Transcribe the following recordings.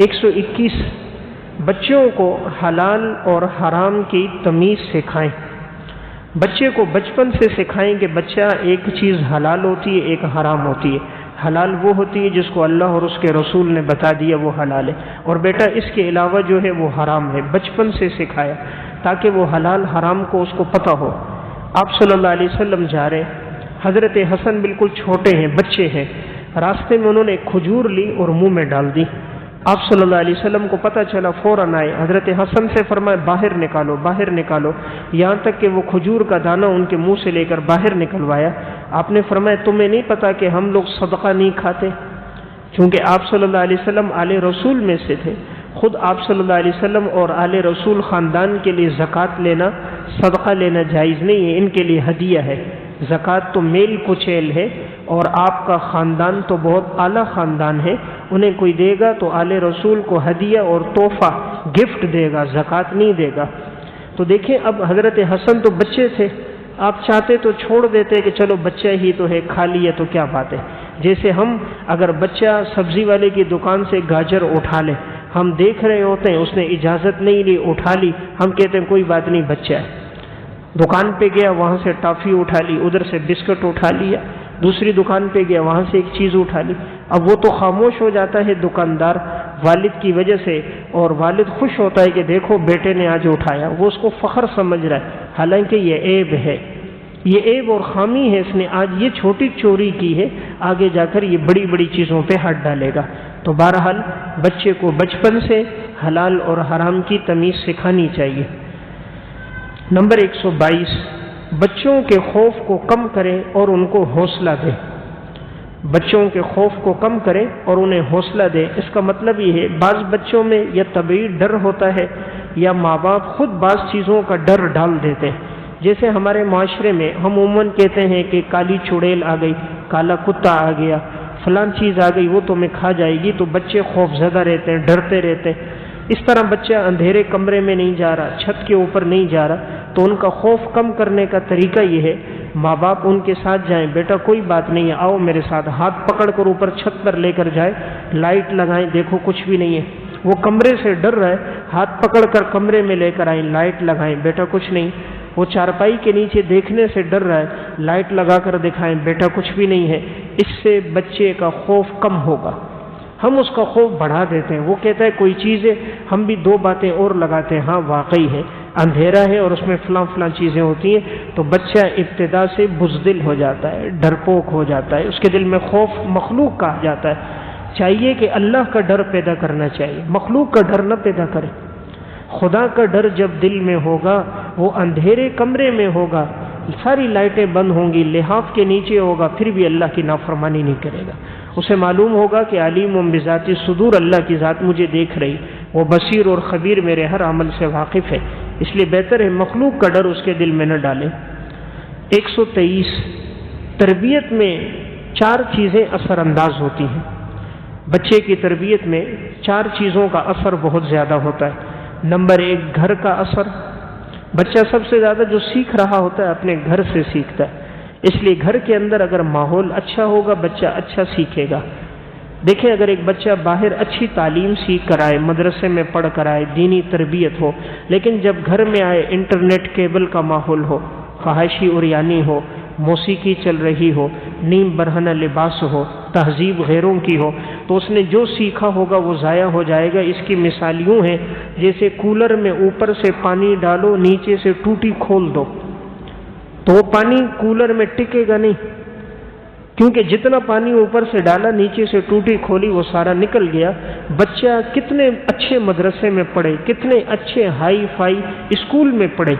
121 بچوں کو حلال اور حرام کی تمیز سکھائیں۔ بچے کو بچپن سے سکھائیں کہ بچہ ایک چیز حلال ہوتی ہے، ایک حرام ہوتی ہے۔ حلال وہ ہوتی ہے جس کو اللہ اور اس کے رسول نے بتا دیا وہ حلال ہے، اور بیٹا اس کے علاوہ جو ہے وہ حرام ہے۔ بچپن سے سکھایا تاکہ وہ حلال حرام کو اس کو پتہ ہو۔ آپ صلی اللہ علیہ وسلم جا رہے، حضرت حسن بالکل چھوٹے ہیں، بچے ہیں، راستے میں انہوں نے ایک کھجور لی اور منہ میں ڈال دی۔ آپ صلی اللہ علیہ وسلم کو پتہ چلا، فوراً آئے، حضرت حسن سے فرمایا باہر نکالو باہر نکالو، یہاں تک کہ وہ کھجور کا دانہ ان کے منہ سے لے کر باہر نکلوایا۔ آپ نے فرمایا تمہیں نہیں پتا کہ ہم لوگ صدقہ نہیں کھاتے؟ چونکہ آپ صلی اللہ علیہ وسلم آل رسول میں سے تھے، خود آپ صلی اللہ علیہ وسلم اور آل رسول خاندان کے لیے زکوٰۃ لینا، صدقہ لینا جائز نہیں ہے، ان کے لیے ہدیہ ہے۔ زکوٰۃ تو میل کچیل ہے، اور آپ کا خاندان تو بہت اعلیٰ خاندان ہے، انہیں کوئی دے گا تو آل رسول کو ہدیہ اور تحفہ گفٹ دے گا، زکوٰۃ نہیں دے گا۔ تو دیکھیں اب حضرت حسن تو بچے تھے، آپ چاہتے تو چھوڑ دیتے کہ چلو بچہ ہی تو ہے، کھا لیا تو کیا بات ہے۔ جیسے ہم اگر بچہ سبزی والے کی دکان سے گاجر اٹھا لے، ہم دیکھ رہے ہوتے ہیں اس نے اجازت نہیں لی، اٹھا لی، ہم کہتے ہیں کوئی بات نہیں بچہ ہے۔ دکان پہ گیا، وہاں سے ٹافی اٹھا لی، ادھر سے بسکٹ اٹھا لیا، دوسری دکان پہ گیا، وہاں سے ایک چیز اٹھا لی، اب وہ تو خاموش ہو جاتا ہے دکاندار والد کی وجہ سے، اور والد خوش ہوتا ہے کہ دیکھو بیٹے نے آج اٹھایا، وہ اس کو فخر سمجھ رہا ہے، حالانکہ یہ عیب ہے، یہ عیب اور خامی ہے، اس نے آج یہ چھوٹی چوری کی ہے، آگے جا کر یہ بڑی بڑی چیزوں پہ ہاتھ ڈالے گا۔ تو بہرحال بچے کو بچپن سے حلال اور حرام کی تمیز سکھانی چاہیے۔ نمبر 122 بچوں کے خوف کو کم کریں اور ان کو حوصلہ دیں۔ بچوں کے خوف کو کم کریں اور انہیں حوصلہ دیں، اس کا مطلب یہ ہے بعض بچوں میں یا طبعی ڈر ہوتا ہے یا ماں باپ خود بعض چیزوں کا ڈر ڈال دیتے ہیں۔ جیسے ہمارے معاشرے میں ہم عموماً کہتے ہیں کہ کالی چڑیل آ گئی، کالا کتا آ گیا، فلاں چیز آ گئی، وہ تمہیں کھا جائے گی، تو بچے خوف زدہ رہتے ہیں، ڈرتے رہتے ہیں۔ اس طرح بچہ اندھیرے کمرے میں نہیں جا رہا، چھت کے اوپر نہیں جا رہا، تو ان کا خوف کم کرنے کا طریقہ یہ ہے ماں باپ ان کے ساتھ جائیں، بیٹا کوئی بات نہیں ہے، آؤ میرے ساتھ، ہاتھ پکڑ کر اوپر چھت پر لے کر جائے، لائٹ لگائیں، دیکھو کچھ بھی نہیں ہے، وہ کمرے سے ڈر رہا ہے، ہاتھ پکڑ کر کمرے میں لے کر آئیں، لائٹ لگائیں، بیٹا کچھ نہیں، وہ چارپائی کے نیچے دیکھنے سے ڈر رہا ہے، لائٹ لگا کر دکھائیں، بیٹا کچھ بھی نہیں ہے، اس سے بچے کا خوف کم ہوگا۔ ہم اس کا خوف بڑھا دیتے ہیں، وہ کہتا ہے کوئی چیز ہے، ہم بھی دو باتیں اور لگاتے ہیں، ہاں واقعی ہے، اندھیرا ہے اور اس میں فلاں فلاں چیزیں ہوتی ہیں، تو بچہ ابتدا سے بزدل ہو جاتا ہے، ڈرپوک ہو جاتا ہے، اس کے دل میں خوف مخلوق کہا جاتا ہے۔ چاہیے کہ اللہ کا ڈر پیدا کرنا چاہیے، مخلوق کا ڈر نہ پیدا کرے۔ خدا کا ڈر جب دل میں ہوگا، وہ اندھیرے کمرے میں ہوگا، ساری لائٹیں بند ہوں گی، لحاف کے نیچے ہوگا، پھر بھی اللہ کی نافرمانی نہیں کرے گا۔ اسے معلوم ہوگا کہ علیم بذات صدور، اللہ کی ذات مجھے دیکھ رہی، وہ بصیر اور خبیر میرے ہر عمل سے واقف ہے، اس لیے بہتر ہے مخلوق کا ڈر اس کے دل میں نہ ڈالے۔ 123 تربیت میں 4 چیزیں اثر انداز ہوتی ہیں۔ بچے کی تربیت میں 4 چیزوں کا اثر بہت زیادہ ہوتا ہے۔ نمبر 1 گھر کا اثر، بچہ سب سے زیادہ جو سیکھ رہا ہوتا ہے اپنے گھر سے سیکھتا ہے، اس لیے گھر کے اندر اگر ماحول اچھا ہوگا بچہ اچھا سیکھے گا۔ دیکھیں اگر ایک بچہ باہر اچھی تعلیم سیکھ کر آئے، مدرسے میں پڑھ کر آئے، دینی تربیت ہو، لیکن جب گھر میں آئے انٹرنیٹ کیبل کا ماحول ہو، فحاشی عریانی ہو، موسیقی چل رہی ہو، نیم برہنہ لباس ہو، تہذیب غیروں کی ہو، تو اس نے جو سیکھا ہوگا وہ ضائع ہو جائے گا۔ اس کی مثال یوں ہے جیسے کولر میں اوپر سے پانی ڈالو، نیچے سے ٹوٹی کھول دو، تو وہ پانی کولر میں ٹکے گا نہیں، کیونکہ جتنا پانی اوپر سے ڈالا نیچے سے ٹوٹی کھولی وہ سارا نکل گیا۔ بچہ کتنے اچھے مدرسے میں پڑھے، کتنے اچھے ہائی فائی اسکول میں پڑھے،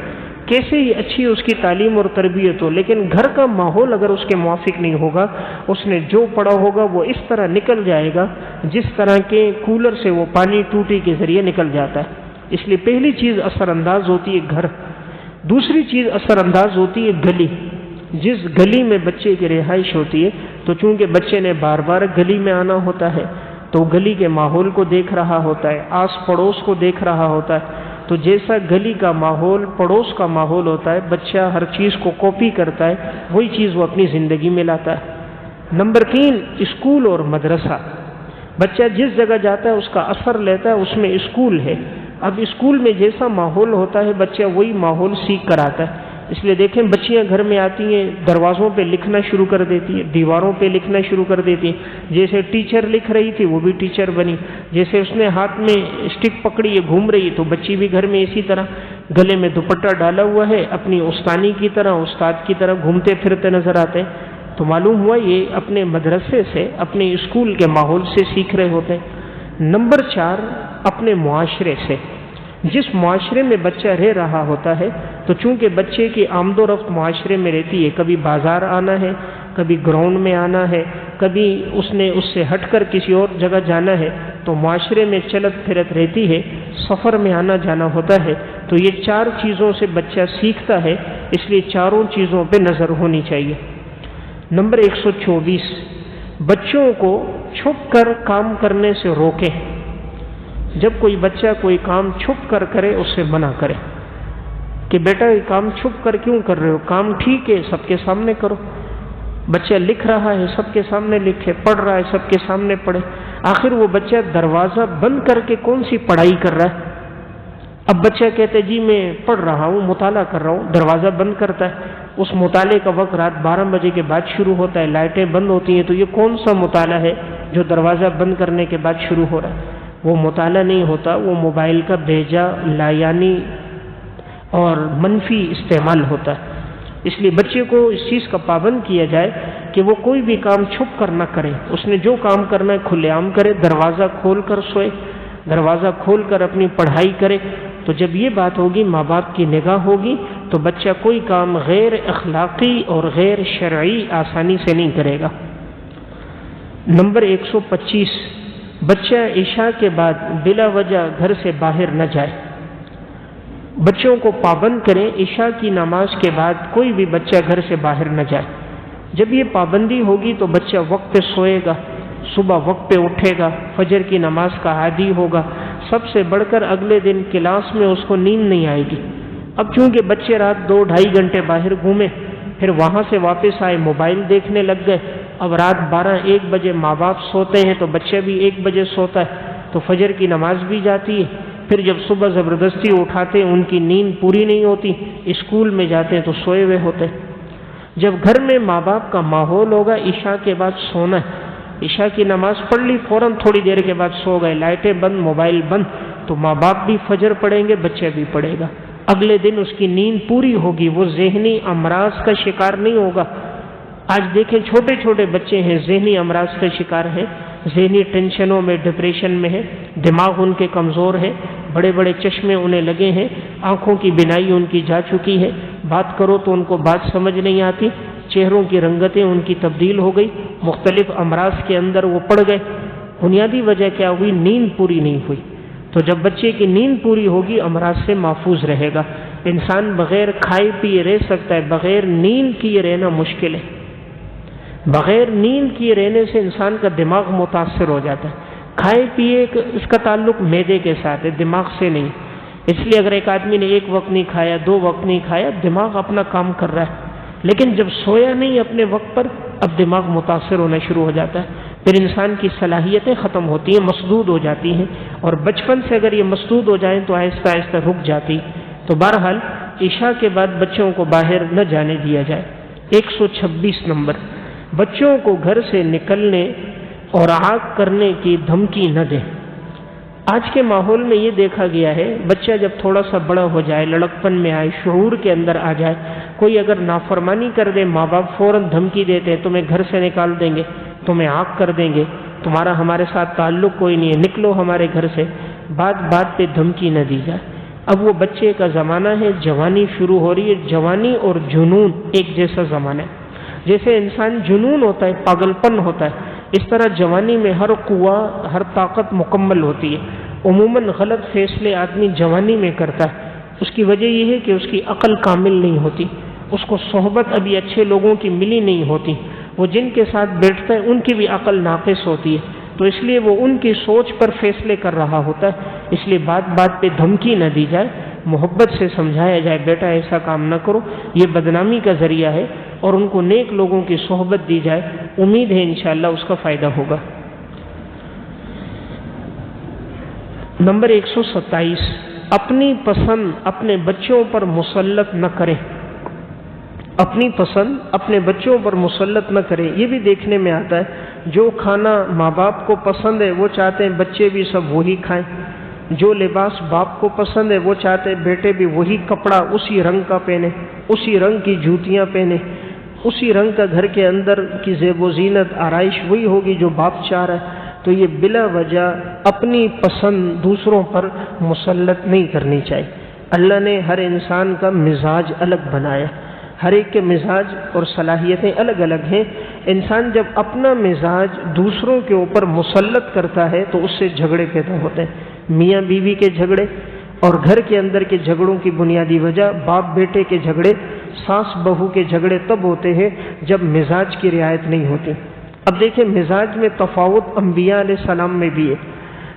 کیسے ہی اچھی اس کی تعلیم اور تربیت ہو، لیکن گھر کا ماحول اگر اس کے موافق نہیں ہوگا، اس نے جو پڑھا ہوگا وہ اس طرح نکل جائے گا جس طرح کے کولر سے وہ پانی ٹوٹی کے ذریعے نکل جاتا ہے۔ اس لیے پہلی چیز اثر انداز ہوتی ہے گھر۔ دوسری چیز اثر انداز ہوتی ہے گلی۔ جس گلی میں بچے کی رہائش ہوتی ہے، تو چونکہ بچے نے بار بار گلی میں آنا ہوتا ہے تو گلی کے ماحول کو دیکھ رہا ہوتا ہے، آس پڑوس کو دیکھ رہا ہوتا ہے، تو جیسا گلی کا ماحول، پڑوس کا ماحول ہوتا ہے، بچہ ہر چیز کو کاپی کرتا ہے، وہی چیز وہ اپنی زندگی میں لاتا ہے۔ نمبر 3 اسکول اور مدرسہ۔ بچہ جس جگہ جاتا ہے اس کا اثر لیتا ہے، اس میں اسکول ہے، اب اسکول میں جیسا ماحول ہوتا ہے بچہ وہی ماحول سیکھ کر آتا ہے۔ اس لیے دیکھیں بچیاں گھر میں آتی ہیں دروازوں پہ لکھنا شروع کر دیتی ہیں، دیواروں پہ لکھنا شروع کر دیتی ہیں، جیسے ٹیچر لکھ رہی تھی وہ بھی ٹیچر بنی، جیسے اس نے ہاتھ میں اسٹک پکڑی ہے گھوم رہی ہے تو بچی بھی گھر میں اسی طرح گلے میں دوپٹہ ڈالا ہوا ہے اپنی استانی کی طرح استاد کی طرح گھومتے پھرتے نظر آتے ہیں۔ تو معلوم ہوا یہ اپنے مدرسے سے اپنے اسکول کے ماحول سے سیکھ رہے ہوتے ہیں۔ نمبر 4، اپنے معاشرے سے۔ جس معاشرے میں بچہ رہ رہا ہوتا ہے تو چونکہ بچے کی آمد و رفت معاشرے میں رہتی ہے، کبھی بازار آنا ہے، کبھی گراؤنڈ میں آنا ہے، کبھی اس نے اس سے ہٹ کر کسی اور جگہ جانا ہے، تو معاشرے میں چلت پھرت رہتی ہے، سفر میں آنا جانا ہوتا ہے، تو یہ 4 چیزوں سے بچہ سیکھتا ہے، اس لیے چاروں چیزوں پہ نظر ہونی چاہیے۔ نمبر 124، بچوں کو چھپ کر کام کرنے سے روکیں۔ جب کوئی بچہ کوئی کام چھپ کر کرے اس سے منع کرے کہ بیٹا یہ کام چھپ کر کیوں کر رہے ہو، کام ٹھیک ہے سب کے سامنے کرو۔ بچہ لکھ رہا ہے سب کے سامنے لکھے، پڑھ رہا ہے سب کے سامنے پڑھے۔ آخر وہ بچہ دروازہ بند کر کے کون سی پڑھائی کر رہا ہے؟ اب بچہ کہتے جی میں پڑھ رہا ہوں، مطالعہ کر رہا ہوں، دروازہ بند کرتا ہے۔ اس مطالعے کا وقت رات 12 بجے کے بعد شروع ہوتا ہے، لائٹیں بند ہوتی ہیں، تو یہ کون سا مطالعہ ہے جو دروازہ بند کرنے کے بعد شروع ہو رہا ہے؟ وہ مطالعہ نہیں ہوتا، وہ موبائل کا بھیجا لایانی اور منفی استعمال ہوتا ہے۔ اس لیے بچے کو اس چیز کا پابند کیا جائے کہ وہ کوئی بھی کام چھپ کر نہ کرے، اس نے جو کام کرنا ہے کھلے عام کرے، دروازہ کھول کر سوئے، دروازہ کھول کر اپنی پڑھائی کرے۔ تو جب یہ بات ہوگی، ماں باپ کی نگاہ ہوگی، تو بچہ کوئی کام غیر اخلاقی اور غیر شرعی آسانی سے نہیں کرے گا۔ نمبر 125، بچہ عشاء کے بعد بلا وجہ گھر سے باہر نہ جائے۔ بچوں کو پابند کریں عشاء کی نماز کے بعد کوئی بھی بچہ گھر سے باہر نہ جائے۔ جب یہ پابندی ہوگی تو بچہ وقت پہ سوئے گا، صبح وقت پہ اٹھے گا، فجر کی نماز کا عادی ہوگا۔ سب سے بڑھ کر اگلے دن کلاس میں اس کو نیند نہیں آئے گی۔ اب چونکہ بچے رات 2-2.5 گھنٹے باہر گھومے، پھر وہاں سے واپس آئے موبائل دیکھنے لگ گئے، اب رات 12-1 بجے ماں باپ سوتے ہیں تو بچہ بھی 1 بجے سوتا ہے، تو فجر کی نماز بھی جاتی ہے۔ پھر جب صبح زبردستی اٹھاتے ہیں ان کی نیند پوری نہیں ہوتی، اسکول میں جاتے ہیں تو سوئے ہوئے ہوتے ہیں۔ جب گھر میں ماں باپ کا ماحول ہوگا عشاء کے بعد سونا ہے، عشاء کی نماز پڑھ لی فوراً تھوڑی دیر کے بعد سو گئے، لائٹیں بند، موبائل بند، تو ماں باپ بھی فجر پڑھیں گے، بچہ بھی پڑھے گا۔ اگلے دن اس کی نیند پوری ہوگی، وہ ذہنی امراض کا شکار نہیں ہوگا۔ آج دیکھیں چھوٹے چھوٹے بچے ہیں ذہنی امراض کا شکار ہیں، ذہنی ٹینشنوں میں، ڈپریشن میں ہے، دماغ ان کے کمزور ہے، بڑے بڑے چشمے انہیں لگے ہیں، آنکھوں کی بینائی ان کی جا چکی ہے، بات کرو تو ان کو بات سمجھ نہیں آتی، چہروں کی رنگتیں ان کی تبدیل ہو گئی، مختلف امراض کے اندر وہ پڑ گئے۔ بنیادی وجہ کیا ہوئی؟ نیند پوری نہیں ہوئی۔ تو جب بچے کی نیند پوری ہوگی امراض سے محفوظ رہے گا۔ انسان بغیر کھائے پیے رہ سکتا ہے، بغیر نیند کیے رہنا مشکل ہے۔ بغیر نیند کیے رہنے سے انسان کا دماغ متاثر ہو جاتا ہے۔ کھائے پیے اس کا تعلق معدے کے ساتھ ہے، دماغ سے نہیں۔ اس لیے اگر ایک آدمی نے 1 وقت نہیں کھایا، 2 وقت نہیں کھایا، دماغ اپنا کام کر رہا ہے، لیکن جب سویا نہیں اپنے وقت پر، اب دماغ متاثر ہونا شروع ہو جاتا ہے، پھر انسان کی صلاحیتیں ختم ہوتی ہیں، مسدود ہو جاتی ہیں، اور بچپن سے اگر یہ مسدود ہو جائیں تو آہستہ آہستہ رک جاتی۔ تو بہرحال عشاء کے بعد بچوں کو باہر نہ جانے دیا جائے۔ 126 نمبر، بچوں کو گھر سے نکلنے اور آگ کرنے کی دھمکی نہ دیں۔ آج کے ماحول میں یہ دیکھا گیا ہے، بچہ جب تھوڑا سا بڑا ہو جائے، لڑکپن میں آئے، شعور کے اندر آ جائے، کوئی اگر نافرمانی کر دے، ماں باپ فوراً دھمکی دیتے ہیں تمہیں گھر سے نکال دیں گے، تمہیں آگ کر دیں گے، تمہارا ہمارے ساتھ تعلق کوئی نہیں ہے، نکلو ہمارے گھر سے۔ بات بات پہ دھمکی نہ دی جائے۔ اب وہ بچے کا زمانہ ہے، جوانی شروع ہو رہی ہے، جوانی اور جنون ایک جیسا زمانہ ہے۔ جیسے انسان جنون ہوتا ہے، پاگل پن ہوتا ہے، اس طرح جوانی میں ہر قوہ، ہر طاقت مکمل ہوتی ہے۔ عموماً غلط فیصلے آدمی جوانی میں کرتا ہے، اس کی وجہ یہ ہے کہ اس کی عقل کامل نہیں ہوتی، اس کو صحبت ابھی اچھے لوگوں کی ملی نہیں ہوتی، وہ جن کے ساتھ بیٹھتا ہے ان کی بھی عقل ناقص ہوتی ہے، تو اس لیے وہ ان کی سوچ پر فیصلے کر رہا ہوتا ہے۔ اس لیے بات بات پہ دھمکی نہ دی جائے، محبت سے سمجھایا جائے بیٹا ایسا کام نہ کرو، یہ بدنامی کا ذریعہ ہے، اور ان کو نیک لوگوں کی صحبت دی جائے، امید ہے انشاءاللہ اس کا فائدہ ہوگا۔ نمبر 127، اپنی پسند اپنے بچوں پر مسلط نہ کریں، اپنی پسند اپنے بچوں پر مسلط نہ کریں۔ یہ بھی دیکھنے میں آتا ہے جو کھانا ماں باپ کو پسند ہے وہ چاہتے ہیں بچے بھی سب وہی کھائیں، جو لباس باپ کو پسند ہے وہ چاہتے ہیں بیٹے بھی وہی کپڑا اسی رنگ کا پہنے، اسی رنگ کی جوتیاں پہنے، اسی رنگ کا گھر کے اندر کی زیب و زینت آرائش وہی ہوگی جو باپ چاہ رہا ہے۔ تو یہ بلا وجہ اپنی پسند دوسروں پر مسلط نہیں کرنی چاہیے۔ اللہ نے ہر انسان کا مزاج الگ بنایا، ہر ایک کے مزاج اور صلاحیتیں الگ الگ ہیں۔ انسان جب اپنا مزاج دوسروں کے اوپر مسلط کرتا ہے تو اس سے جھگڑے پیدا ہوتے ہیں، میاں بیوی کے جھگڑے، اور گھر کے اندر کے جھگڑوں کی بنیادی وجہ باپ بیٹے کے جھگڑے، ساس بہو کے جھگڑے تب ہوتے ہیں جب مزاج کی رعایت نہیں ہوتی۔ اب دیکھیں مزاج میں تفاوت انبیاء علیہ السلام میں بھی ہے۔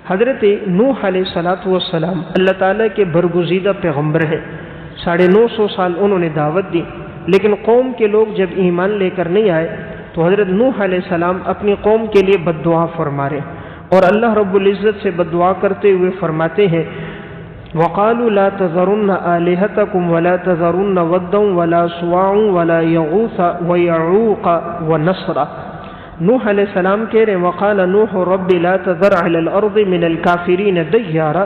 حضرت نوح علیہ السلام اللہ تعالیٰ کے برگزیدہ پیغمبر ہیں، 950 سال انہوں نے دعوت دی، لیکن قوم کے لوگ جب ایمان لے کر نہیں آئے تو حضرت نوح علیہ السلام اپنی قوم کے لیے بد دعا فرما رہے، اور اللہ رب العزت سے بد دعا کرتے ہوئے فرماتے ہیں وَقَالُوا لَا تَذَرُنَّ آلِهَتَكُمْ وَلَا تَذَرُنَّ وَدًّا وَلَا سُوَاعًا وَلَا يَغُوثَ وَيَعُوقَ وَنَسْرًا۔ نوح علیہ السلام کہہ رہے ہیں وَقَالَ نُوحُ رَبِّ لَا تَذَرْ عَلَى الْأَرْضِ مِنَ الْكَافِرِينَ دَيَّارًا۔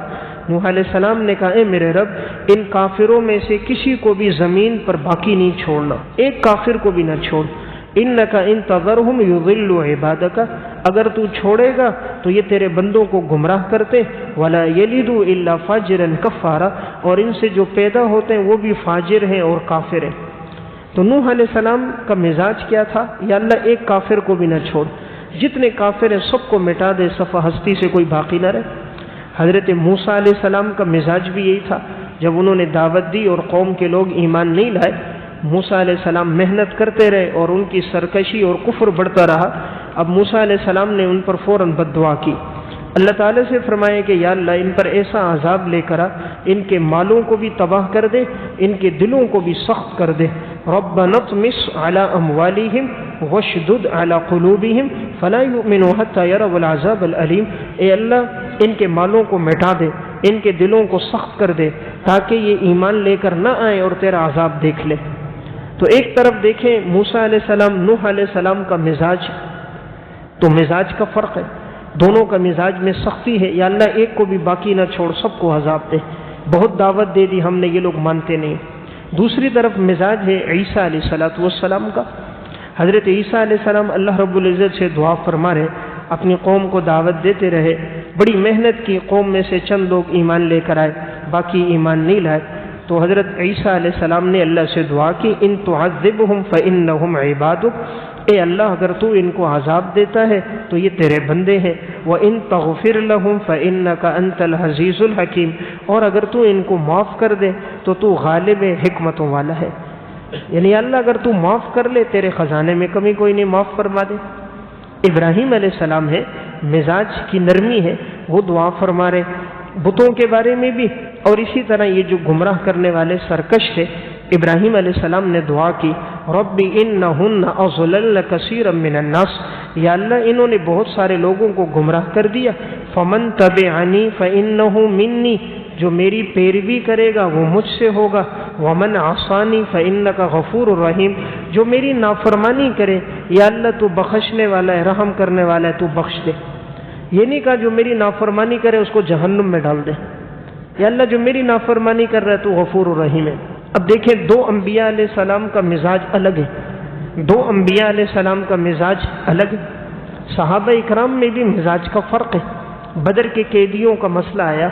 نوح علیہ السلام نے کہا اے میرے رب ان کافروں میں سے کسی کو بھی زمین پر باقی نہیں چھوڑنا، ایک کافر کو بھی نہ چھوڑ۔ اِنَّكَ إِن تَذَرْهُمْ يُضِلُّوا عِبَادَكَ، اگر تو چھوڑے گا تو یہ تیرے بندوں کو گمراہ کرتے، وَلَا يَلِدُوا إِلَّا فَاجِرًا كَفَّارًا، اور ان سے جو پیدا ہوتے ہیں وہ بھی فاجر ہیں اور کافر ہیں۔ تو نوح علیہ السلام کا مزاج کیا تھا؟ یا اللہ ایک کافر کو بھی نہ چھوڑ، جتنے کافر ہیں سب کو مٹا دے، صفحہ ہستی سے کوئی باقی نہ رہے۔ حضرت موسیٰ علیہ السلام کا مزاج بھی یہی تھا، جب انہوں نے دعوت دی اور قوم کے لوگ ایمان نہیں لائے، موسیٰ علیہ السلام محنت کرتے رہے اور ان کی سرکشی اور کفر بڑھتا رہا۔ اب موسیٰ علیہ السلام نے ان پر فوراً بد دعا کی، اللہ تعالیٰ سے فرمایا کہ یا اللہ ان پر ایسا عذاب لے کر آ، ان کے مالوں کو بھی تباہ کر دے، ان کے دلوں کو بھی سخت کر دے۔ ربنا اطمس على اموالهم واشدد على قلوبهم فلا يؤمنوا حتى يروا العذاب الالم۔ اے اللہ ان کے مالوں کو مٹا دے، ان کے دلوں کو سخت کر دے تاکہ یہ ایمان لے کر نہ آئیں اور تیرا عذاب دیکھ لے۔ تو ایک طرف دیکھیں موسیٰ علیہ السلام نوح علیہ السلام کا مزاج، تو مزاج کا فرق ہے، دونوں کا مزاج میں سختی ہے، یا اللہ ایک کو بھی باقی نہ چھوڑ، سب کو عذاب دے۔ بہت دعوت دے دی ہم نے، یہ لوگ مانتے نہیں۔ دوسری طرف مزاج ہے عیسیٰ علیہ السلام کا۔ حضرت عیسیٰ علیہ السلام اللہ رب العزت سے دعا فرما رہے، اپنی قوم کو دعوت دیتے رہے، بڑی محنت کی، قوم میں سے چند لوگ ایمان لے کر آئے، باقی ایمان نہیں لائے۔ تو حضرت عیسیٰ علیہ السلام نے اللہ سے دعا کی ان تعذبہم فإنہم عبادک، اے اللہ اگر تو ان کو عذاب دیتا ہے تو یہ تیرے بندے ہیں، وَإِن تَغْفِرْ لَهُمْ فَإِنَّكَ أَنْتَ الْعَزِيزُ الْحَكِيمُ، اور اگر تو ان کو معاف کر دے تو تو غالب حکمتوں والا ہے، یعنی اللہ اگر تو معاف کر لے تیرے خزانے میں کمی کوئی نہیں، معاف فرما دے۔ ابراہیم علیہ السلام ہے، مزاج کی نرمی ہے، وہ دعا فرما رہے بتوں کے بارے میں بھی، اور اسی طرح یہ جو گمراہ کرنے والے سرکش تھے، ابراہیم علیہ السلام نے دعا کی رب انہن اضللن کثیرا من الناس، یا اللہ انہوں نے بہت سارے لوگوں کو گمراہ کر دیا، فمن تبعنی فانہ منی، جو میری پیروی کرے گا وہ مجھ سے ہوگا، ومن عصانی فانک غفور الرحیم، جو میری نافرمانی کرے یا اللہ تو بخشنے والا ہے، رحم کرنے والا ہے، تو بخش دے۔ یہ نہیں کہا جو میری نافرمانی کرے اس کو جہنم میں ڈال دے، یا اللہ جو میری نافرمانی کر رہا ہے تو غفور الرحیم ہے۔ اب دیکھیں دو انبیاء علیہ السلام کا مزاج الگ ہے، دو انبیاء علیہ السلام کا مزاج الگ ہے۔ صحابہ اکرام میں بھی مزاج کا فرق ہے۔ بدر کے قیدیوں کا مسئلہ آیا،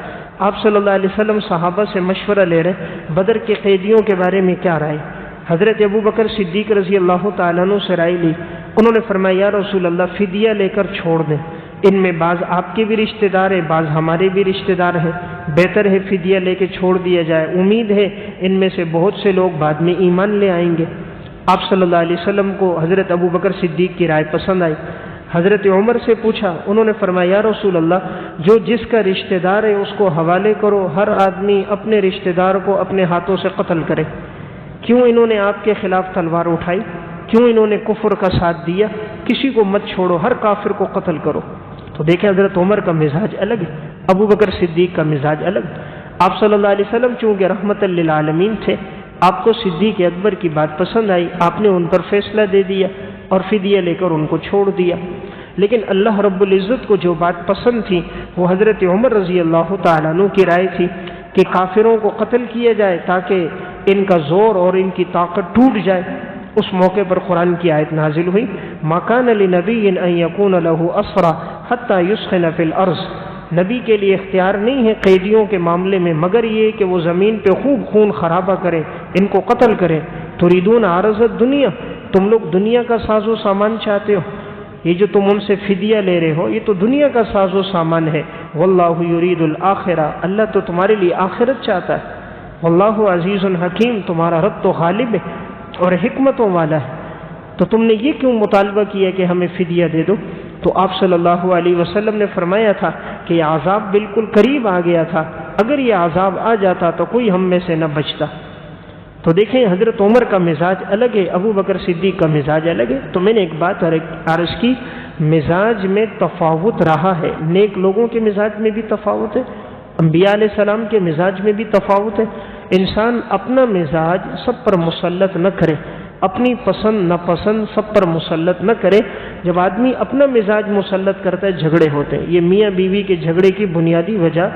آپ صلی اللہ علیہ وسلم صحابہ سے مشورہ لے رہے بدر کے قیدیوں کے بارے میں کیا رائے۔ حضرت ابو بکر صدیق رضی اللہ تعالیٰ عنہ سے رائے لی، انہوں نے فرمایا یا رسول اللہ فدیہ لے کر چھوڑ دیں، ان میں بعض آپ کے بھی رشتہ دار ہیں، بعض ہمارے بھی رشتہ دار ہیں، بہتر ہے فدیہ لے کے چھوڑ دیا جائے، امید ہے ان میں سے بہت سے لوگ بعد میں ایمان لے آئیں گے۔ آپ صلی اللہ علیہ وسلم کو حضرت ابو بکر صدیق کی رائے پسند آئی۔ حضرت عمر سے پوچھا، انہوں نے فرمایا یا رسول اللہ جو جس کا رشتہ دار ہے اس کو حوالے کرو، ہر آدمی اپنے رشتہ دار کو اپنے ہاتھوں سے قتل کرے۔ کیوں انہوں نے آپ کے خلاف تلوار اٹھائی؟ کیوں انہوں نے کفر کا ساتھ دیا؟ کسی کو مت چھوڑو، ہر کافر کو قتل کرو۔ تو دیکھیں حضرت عمر کا مزاج الگ ہے، ابو بکر صدیق کا مزاج الگ. آپ صلی اللہ علیہ وسلم چونکہ رحمت للعالمین تھے، آپ کو صدیق اکبر کی بات پسند آئی، آپ نے ان پر فیصلہ دے دیا اور فدیہ لے کر ان کو چھوڑ دیا. لیکن اللہ رب العزت کو جو بات پسند تھی وہ حضرت عمر رضی اللہ تعالیٰ عنہ کی رائے تھی کہ کافروں کو قتل کیا جائے تاکہ ان کا زور اور ان کی طاقت ٹوٹ جائے. اس موقع پر قرآن کی آیت نازل ہوئی، ما کان لنبی ان یکون لہ اسرى حتی یسخن فی الارض. نبی کے لیے اختیار نہیں ہے قیدیوں کے معاملے میں مگر یہ کہ وہ زمین پہ خوب خون خرابہ کریں، ان کو قتل کریں. تریدون عرض الدنیا، تم لوگ دنیا کا ساز و سامان چاہتے ہو، یہ جو تم ان سے فدیہ لے رہے ہو یہ تو دنیا کا ساز و سامان ہے. واللہ یرید الآخرہ، اللہ تو تمہارے لیے آخرت چاہتا ہے. واللہ عزیز حکیم، تمہارا رب تو غالب ہے اور حکمتوں والا ہے. تو تم نے یہ کیوں مطالبہ کیا کہ ہمیں فدیہ دے دو؟ تو آپ صلی اللہ علیہ وسلم نے فرمایا تھا کہ یہ عذاب بالکل قریب آ گیا تھا، اگر یہ عذاب آ جاتا تو کوئی ہم میں سے نہ بچتا. تو دیکھیں حضرت عمر کا مزاج الگ ہے، ابو بکر صدیق کا مزاج الگ ہے. تو میں نے ایک بات عرض کی، مزاج میں تفاوت رہا ہے، نیک لوگوں کے مزاج میں بھی تفاوت ہے، انبیاء علیہ السلام کے مزاج میں بھی تفاوت ہے. انسان اپنا مزاج سب پر مسلط نہ کرے، اپنی پسند ناپسند سب پر مسلط نہ کرے. جب آدمی اپنا مزاج مسلط کرتا ہے جھگڑے ہوتے ہیں. یہ میاں بیوی کے جھگڑے کی بنیادی وجہ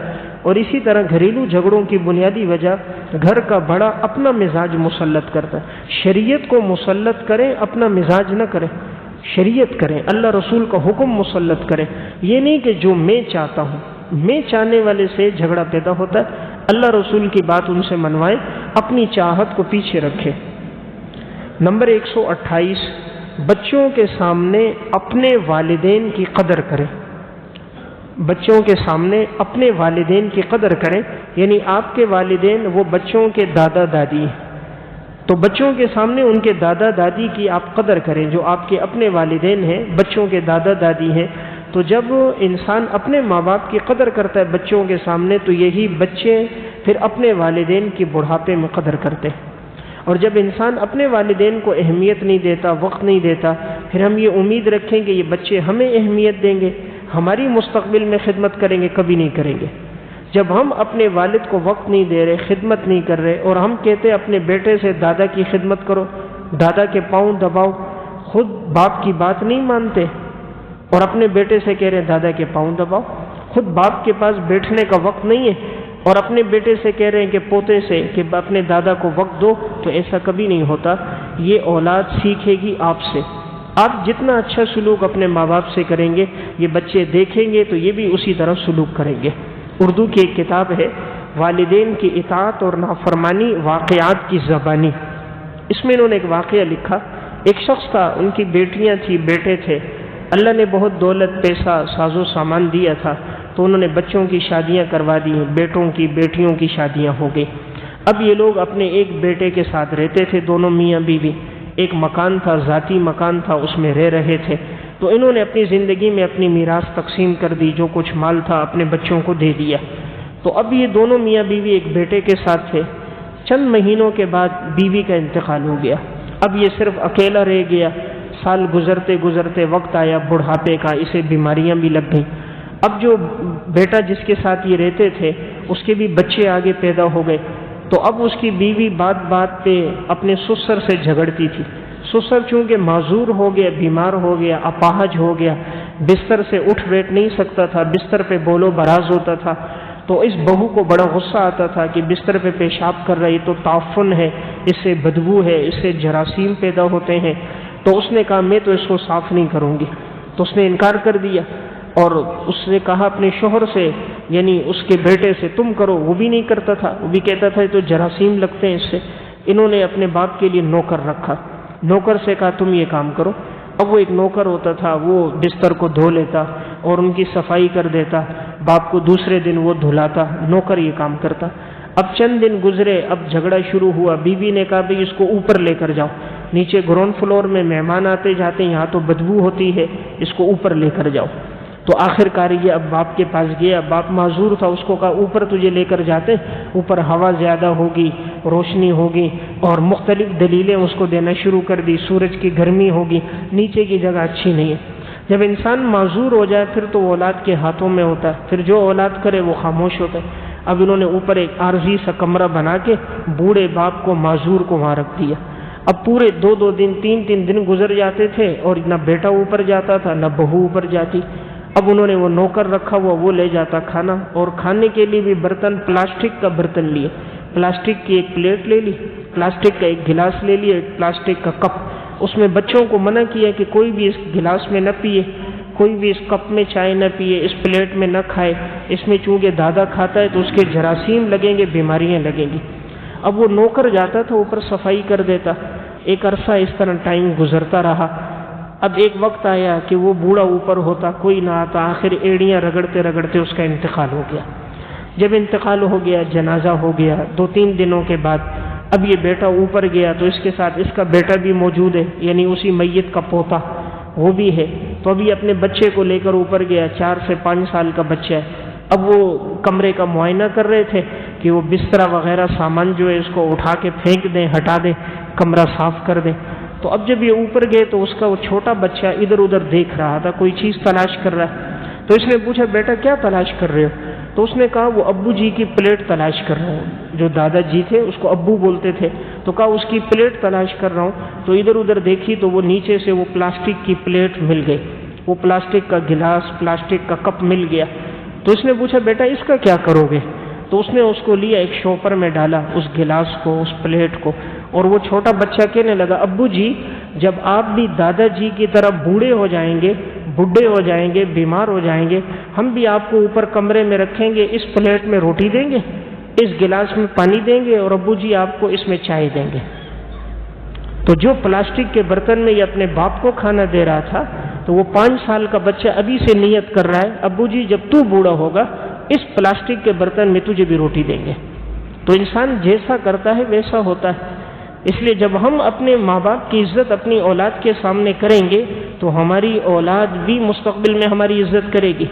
اور اسی طرح گھریلو جھگڑوں کی بنیادی وجہ گھر کا بڑا اپنا مزاج مسلط کرتا ہے. شریعت کو مسلط کریں، اپنا مزاج نہ کریں. شریعت کریں، اللہ رسول کا حکم مسلط کریں. یہ نہیں کہ جو میں چاہتا ہوں، میں چاہنے والے سے جھگڑا پیدا ہوتا ہے. اللہ رسول کی بات ان سے منوائے، اپنی چاہت کو پیچھے رکھے. نمبر 128، بچوں کے سامنے اپنے والدین کی قدر کریں. بچوں کے سامنے اپنے والدین کی قدر کریں، یعنی آپ کے والدین وہ بچوں کے دادا دادی ہیں، تو بچوں کے سامنے ان کے دادا دادی کی آپ قدر کریں. جو آپ کے اپنے والدین ہیں بچوں کے دادا دادی ہیں. تو جب انسان اپنے ماں باپ کی قدر کرتا ہے بچوں کے سامنے تو یہی بچے پھر اپنے والدین کی بڑھاپے میں قدر کرتے ہیں. اور جب انسان اپنے والدین کو اہمیت نہیں دیتا، وقت نہیں دیتا، پھر ہم یہ امید رکھیں کہ یہ بچے ہمیں اہمیت دیں گے، ہماری مستقبل میں خدمت کریں گے، کبھی نہیں کریں گے. جب ہم اپنے والد کو وقت نہیں دے رہے، خدمت نہیں کر رہے، اور ہم کہتے ہیں اپنے بیٹے سے دادا کی خدمت کرو، دادا کے پاؤں دباؤ، خود باپ کی بات نہیں مانتے اور اپنے بیٹے سے کہہ رہے ہیں دادا کے پاؤں دباؤ. خود باپ کے پاس بیٹھنے کا وقت نہیں ہے اور اپنے بیٹے سے کہہ رہے ہیں کہ پوتے سے کہ اپنے دادا کو وقت دو، تو ایسا کبھی نہیں ہوتا. یہ اولاد سیکھے گی آپ سے. آپ جتنا اچھا سلوک اپنے ماں باپ سے کریں گے یہ بچے دیکھیں گے تو یہ بھی اسی طرح سلوک کریں گے. اردو کی ایک کتاب ہے والدین کی اطاعت اور نافرمانی واقعات کی زبانی. اس میں انہوں نے ایک واقعہ لکھا. ایک شخص تھا، ان کی بیٹیاں تھیں، بیٹے تھے. اللہ نے بہت دولت، پیسہ، ساز و سامان دیا تھا تو انہوں نے بچوں کی شادیاں کروا دی، بیٹوں کی بیٹیوں کی شادیاں ہو گئی. اب یہ لوگ اپنے ایک بیٹے کے ساتھ رہتے تھے، دونوں میاں بیوی. ایک مکان تھا، ذاتی مکان تھا، اس میں رہ رہے تھے. تو انہوں نے اپنی زندگی میں اپنی میراث تقسیم کر دی، جو کچھ مال تھا اپنے بچوں کو دے دیا. تو اب یہ دونوں میاں بیوی ایک بیٹے کے ساتھ تھے. چند مہینوں کے بعد بیوی کا انتقال ہو گیا. اب یہ صرف اکیلا رہ گیا. سال گزرتے گزرتے وقت آیا بڑھاپے کا، اسے بیماریاں بھی لگ گئیں. اب جو بیٹا جس کے ساتھ یہ رہتے تھے اس کے بھی بچے آگے پیدا ہو گئے. تو اب اس کی بیوی بات بات پہ اپنے سسر سے جھگڑتی تھی. سسر چونکہ معذور ہو گیا، بیمار ہو گیا، اپاہج ہو گیا، بستر سے اٹھ بیٹھ نہیں سکتا تھا، بستر پہ بولو براز ہوتا تھا. تو اس بہو کو بڑا غصہ آتا تھا کہ بستر پہ پیشاب کر رہی تو تعفن ہے، اس سے بدبو ہے، اس سے جراثیم پیدا ہوتے ہیں. تو اس نے کہا میں تو اس کو صاف نہیں کروں گی. تو اس نے انکار کر دیا اور اس نے کہا اپنے شوہر سے، یعنی اس کے بیٹے سے، تم کرو. وہ بھی نہیں کرتا تھا، وہ بھی کہتا تھا تو جراثیم لگتے ہیں اس سے. انہوں نے اپنے باپ کے لیے نوکر رکھا. نوکر سے کہا تم یہ کام کرو. اب وہ ایک نوکر ہوتا تھا، وہ بستر کو دھو لیتا اور ان کی صفائی کر دیتا. باپ کو دوسرے دن وہ دھلاتا، نوکر یہ کام کرتا. اب چند دن گزرے، اب جھگڑا شروع ہوا. بیوی نے کہا بھئی اس کو اوپر لے کر جاؤ، نیچے گراؤنڈ فلور میں مہمان آتے جاتے ہیں، یہاں تو بدبو ہوتی ہے، اس کو اوپر لے کر جاؤ. تو آخر کار یہ اب باپ کے پاس گیا. باپ معذور تھا، اس کو کہا اوپر تجھے لے کر جاتے، اوپر ہوا زیادہ ہوگی، روشنی ہوگی، اور مختلف دلیلیں اس کو دینا شروع کر دی. سورج کی گرمی ہوگی، نیچے کی جگہ اچھی نہیں ہے. جب انسان معذور ہو جائے پھر تو وہ اولاد کے ہاتھوں میں ہوتا ہے، پھر جو اولاد کرے وہ خاموش ہوتا ہے۔ اب انہوں نے اوپر ایک عارضی سا کمرہ بنا کے بوڑھے باپ کو معذور کو وہاں رکھ دیا۔ اب پورے 2 دن 3 دن گزر جاتے تھے اور نہ بیٹا اوپر جاتا تھا نہ بہو اوپر جاتی۔ اب انہوں نے وہ نوکر رکھا ہوا، وہ لے جاتا کھانا، اور کھانے کے لیے بھی برتن پلاسٹک کا برتن لیے، پلاسٹک کی ایک پلیٹ لے لی، پلاسٹک کا ایک گلاس لے لیا، ایک پلاسٹک کا کپ۔ اس میں بچوں کو منع کیا کہ کوئی بھی اس گلاس میں نہ پیے، کوئی بھی اس کپ میں چائے نہ پیے، اس پلیٹ میں نہ کھائے، اس میں چونکہ دادا کھاتا ہے تو اس کے جراثیم لگیں گے، بیماریاں لگیں گی۔ اب وہ نوکر جاتا تھا اوپر صفائی کر دیتا۔ ایک عرصہ اس طرح ٹائم گزرتا رہا۔ اب ایک وقت آیا کہ وہ بوڑھا اوپر ہوتا، کوئی نہ آتا، آخر ایڑیاں رگڑتے رگڑتے اس کا انتقال ہو گیا۔ جب انتقال ہو گیا، جنازہ ہو گیا، 2-3 دنوں کے بعد اب یہ بیٹا اوپر گیا تو اس کے ساتھ اس کا بیٹا بھی موجود ہے، یعنی اسی میت کا پوتا وہ بھی ہے۔ تو ابھی اپنے بچے کو لے کر اوپر گیا، 4 سے 5 سال کا بچہ ہے۔ اب وہ کمرے کا معائنہ کر رہے تھے کہ وہ بستر وغیرہ سامان جو ہے اس کو اٹھا کے پھینک دیں، ہٹا دیں، کمرہ صاف کر دیں۔ تو اب جب یہ اوپر گئے تو اس کا وہ چھوٹا بچہ ادھر ادھر دیکھ رہا تھا، کوئی چیز تلاش کر رہا ہے۔ تو اس نے پوچھا بیٹا کیا تلاش کر رہے ہو؟ تو اس نے کہا وہ ابو جی کی پلیٹ تلاش کر رہا ہوں۔ جو دادا جی تھے اس کو ابو بولتے تھے، تو کہا اس کی پلیٹ تلاش کر رہا ہوں۔ تو ادھر ادھر دیکھی تو وہ نیچے سے وہ پلاسٹک کی پلیٹ مل گئی، وہ پلاسٹک کا گلاس، پلاسٹک کا کپ مل گیا۔ تو اس نے پوچھا بیٹا اس کا کیا کرو گے؟ تو اس نے اس کو لیا، ایک شوپر میں ڈالا اس گلاس کو، اس پلیٹ کو، اور وہ چھوٹا بچہ کہنے لگا ابو جی جب آپ بھی دادا جی کی طرح بوڑھے ہو جائیں گے، بڈھے ہو جائیں گے، بیمار ہو جائیں گے، ہم بھی آپ کو اوپر کمرے میں رکھیں گے، اس پلیٹ میں روٹی دیں گے، اس گلاس میں پانی دیں گے، اور ابو جی آپ کو اس میں چائے دیں گے۔ تو جو پلاسٹک کے برتن میں یہ اپنے باپ کو کھانا دے رہا تھا، تو وہ 5 سال کا بچہ ابھی سے نیت کر رہا ہے ابو جی جب تو بوڑھا ہوگا اس پلاسٹک کے برتن میں تجھے بھی روٹی دیں گے۔ تو انسان جیسا کرتا ہے ویسا ہوتا ہے۔ اس لیے جب ہم اپنے ماں باپ کی عزت اپنی اولاد کے سامنے کریں گے تو ہماری اولاد بھی مستقبل میں ہماری عزت کرے گی۔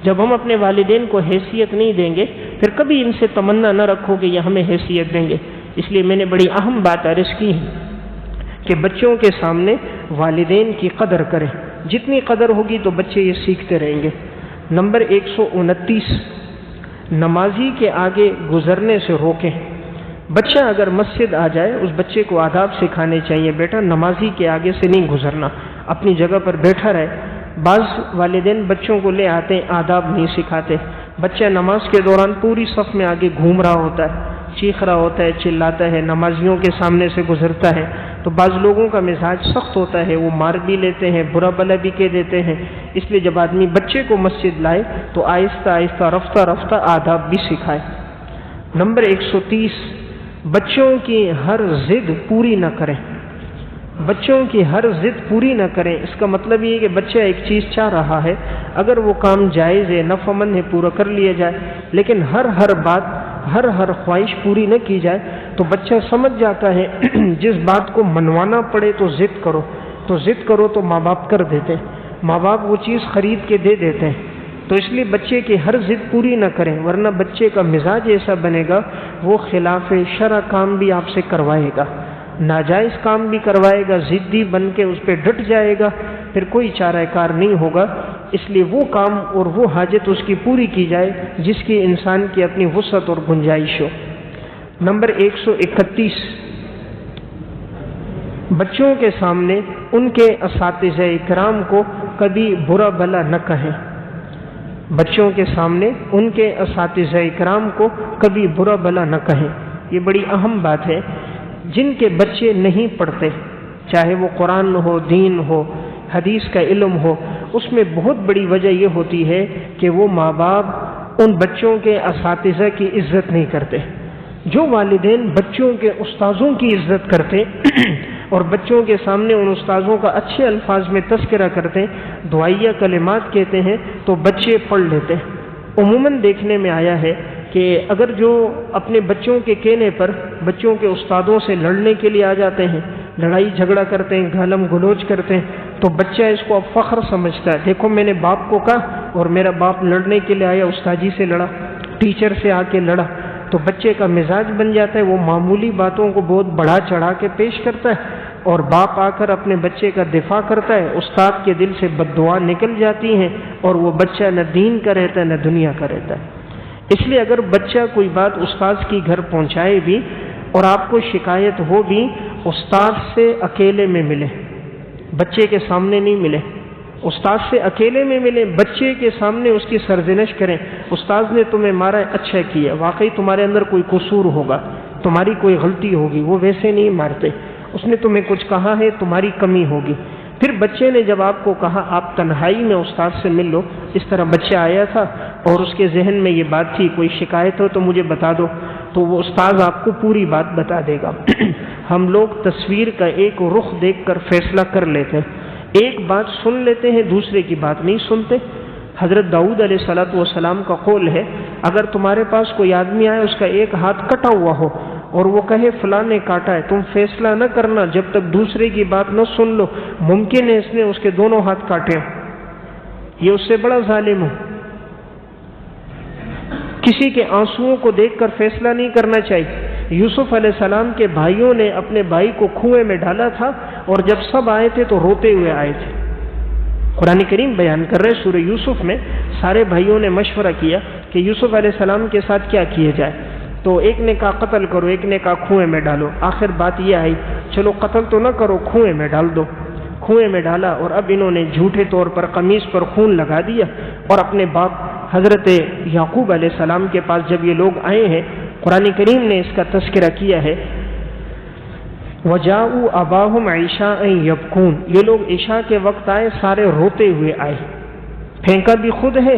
جب ہم اپنے والدین کو حیثیت نہیں دیں گے پھر کبھی ان سے تمنا نہ رکھو کہ یہ ہمیں حیثیت دیں گے۔ اس لیے میں نے بڑی اہم بات عرض کی ہے کہ بچوں کے سامنے والدین کی قدر کریں، جتنی قدر ہوگی تو بچے یہ سیکھتے رہیں گے۔ نمبر 129، نمازی کے آگے گزرنے سے روکیں۔ بچہ اگر مسجد آ جائے اس بچے کو آداب سکھانے چاہیے، بیٹا نمازی کے آگے سے نہیں گزرنا، اپنی جگہ پر بیٹھا رہے۔ بعض والدین بچوں کو لے آتے ہیں آداب نہیں سکھاتے، بچہ نماز کے دوران پوری صف میں آگے گھوم رہا ہوتا ہے، چیخ رہا ہوتا ہے، چلاتا ہے، نمازیوں کے سامنے سے گزرتا ہے۔ تو بعض لوگوں کا مزاج سخت ہوتا ہے، وہ مار بھی لیتے ہیں، برا بلا بھی کہہ دیتے ہیں۔ اس لیے جب آدمی بچے کو مسجد لائے تو آہستہ آہستہ رفتہ رفتہ آداب بھی سکھائے۔ نمبر 130، بچوں کی ہر ضد پوری نہ کریں۔ بچوں کی ہر ضد پوری نہ کریں، اس کا مطلب یہ ہے کہ بچہ ایک چیز چاہ رہا ہے، اگر وہ کام جائز ہے، نفع مند ہے، پورا کر لیا جائے، لیکن ہر بات، ہر خواہش پوری نہ کی جائے تو بچہ سمجھ جاتا ہے جس بات کو منوانا پڑے تو ضد کرو، تو ضد کرو تو ماں باپ کر دیتے ہیں، ماں باپ وہ چیز خرید کے دے دیتے ہیں۔ تو اس لیے بچے کی ہر ضد پوری نہ کریں، ورنہ بچے کا مزاج ایسا بنے گا وہ خلاف شرع کام بھی آپ سے کروائے گا، ناجائز کام بھی کروائے گا، ضدی بن کے اس پہ ڈٹ جائے گا، پھر کوئی چارہ کار نہیں ہوگا۔ اس لیے وہ کام اور وہ حاجت اس کی پوری کی جائے جس کی انسان کی اپنی وسعت اور گنجائش ہو۔ نمبر 131، بچوں کے سامنے ان کے اساتذہ کرام کو کبھی برا بھلا نہ کہیں۔ بچوں کے سامنے ان کے اساتذہ کرام کو کبھی برا بھلا نہ کہیں، یہ بڑی اہم بات ہے۔ جن کے بچے نہیں پڑھتے، چاہے وہ قرآن ہو، دین ہو، حدیث کا علم ہو، اس میں بہت بڑی وجہ یہ ہوتی ہے کہ وہ ماں باپ ان بچوں کے اساتذہ کی عزت نہیں کرتے۔ جو والدین بچوں کے استاذوں کی عزت کرتے اور بچوں کے سامنے ان استاذوں کا اچھے الفاظ میں تذکرہ کرتے ہیں، دعائیہ کلمات کہتے ہیں، تو بچے پڑھ لیتے ہیں۔ عموماً دیکھنے میں آیا ہے کہ اگر جو اپنے بچوں کے کہنے پر بچوں کے استادوں سے لڑنے کے لیے آ جاتے ہیں، لڑائی جھگڑا کرتے ہیں، گالم گلوچ کرتے ہیں، تو بچہ اس کو اب فخر سمجھتا ہے، دیکھو میں نے باپ کو کہا اور میرا باپ لڑنے کے لیے آیا، استاذی سے لڑا، ٹیچر سے آ کے لڑا۔ تو بچے کا مزاج بن جاتا ہے، وہ معمولی باتوں کو بہت بڑھا چڑھا کے پیش کرتا ہے۔ اور باپ آ کر اپنے بچے کا دفاع کرتا ہے، استاد کے دل سے بد دعا نکل جاتی ہیں اور وہ بچہ نہ دین کا رہتا ہے نہ دنیا کا رہتا ہے۔ اس لیے اگر بچہ کوئی بات استاد کی گھر پہنچائے بھی اور آپ کو شکایت ہو بھی، استاد سے اکیلے میں ملے، بچے کے سامنے نہیں ملے، استاد سے اکیلے میں ملے، بچے کے سامنے اس کی سرزنش کریں، استاد نے تمہیں مارا ہے، اچھا کیا، واقعی تمہارے اندر کوئی قصور ہوگا، تمہاری کوئی غلطی ہوگی، وہ ویسے نہیں مارتے، اس نے تمہیں کچھ کہا ہے، تمہاری کمی ہوگی۔ پھر بچے نے جب آپ کو کہا آپ تنہائی میں استاد سے مل لو، اس طرح بچہ آیا تھا اور اس کے ذہن میں یہ بات تھی، کوئی شکایت ہو تو مجھے بتا دو، تو وہ استاد آپ کو پوری بات بتا دے گا۔ ہم لوگ تصویر کا ایک رخ دیکھ کر فیصلہ کر لیتے ہیں، ایک بات سن لیتے ہیں، دوسرے کی بات نہیں سنتے۔ حضرت داؤد علیہ السلام کا قول ہے، اگر تمہارے پاس کوئی آدمی آئے، اس کا ایک ہاتھ کٹا ہوا ہو اور وہ کہے فلاں نے کاٹا ہے، تم فیصلہ نہ کرنا جب تک دوسرے کی بات نہ سن لو، ممکن ہے اس نے اس کے دونوں ہاتھ کاٹے، یہ اس سے بڑا ظالم ہو۔ کسی کے آنسوؤں کو دیکھ کر فیصلہ نہیں کرنا چاہیے۔ یوسف علیہ السلام کے بھائیوں نے اپنے بھائی کو کنویں میں ڈالا تھا اور جب سب آئے تھے تو روتے ہوئے آئے تھے۔ قرآن کریم بیان کر رہے سورہ یوسف میں سارے بھائیوں نے مشورہ کیا کہ یوسف علیہ السلام کے ساتھ کیا کیا جائے، تو ایک نے کہا قتل کرو، ایک نے کہا کنویں میں ڈالو، آخر بات یہ آئی چلو قتل تو نہ کرو، کنویں میں ڈال دو۔ کنویں میں ڈالا اور اب انہوں نے جھوٹے طور پر قمیص پر خون لگا دیا، اور اپنے باپ حضرت یعقوب علیہ السلام کے پاس جب یہ لوگ آئے ہیں، قرآن کریم نے اس کا تذکرہ کیا ہے، وَجَاءُوا أَبَاهُمْ عِشَاءً يَبْكُونَ، یہ لوگ عشاء کے وقت آئے، سارے روتے ہوئے آئے، پھینکا بھی خود ہے،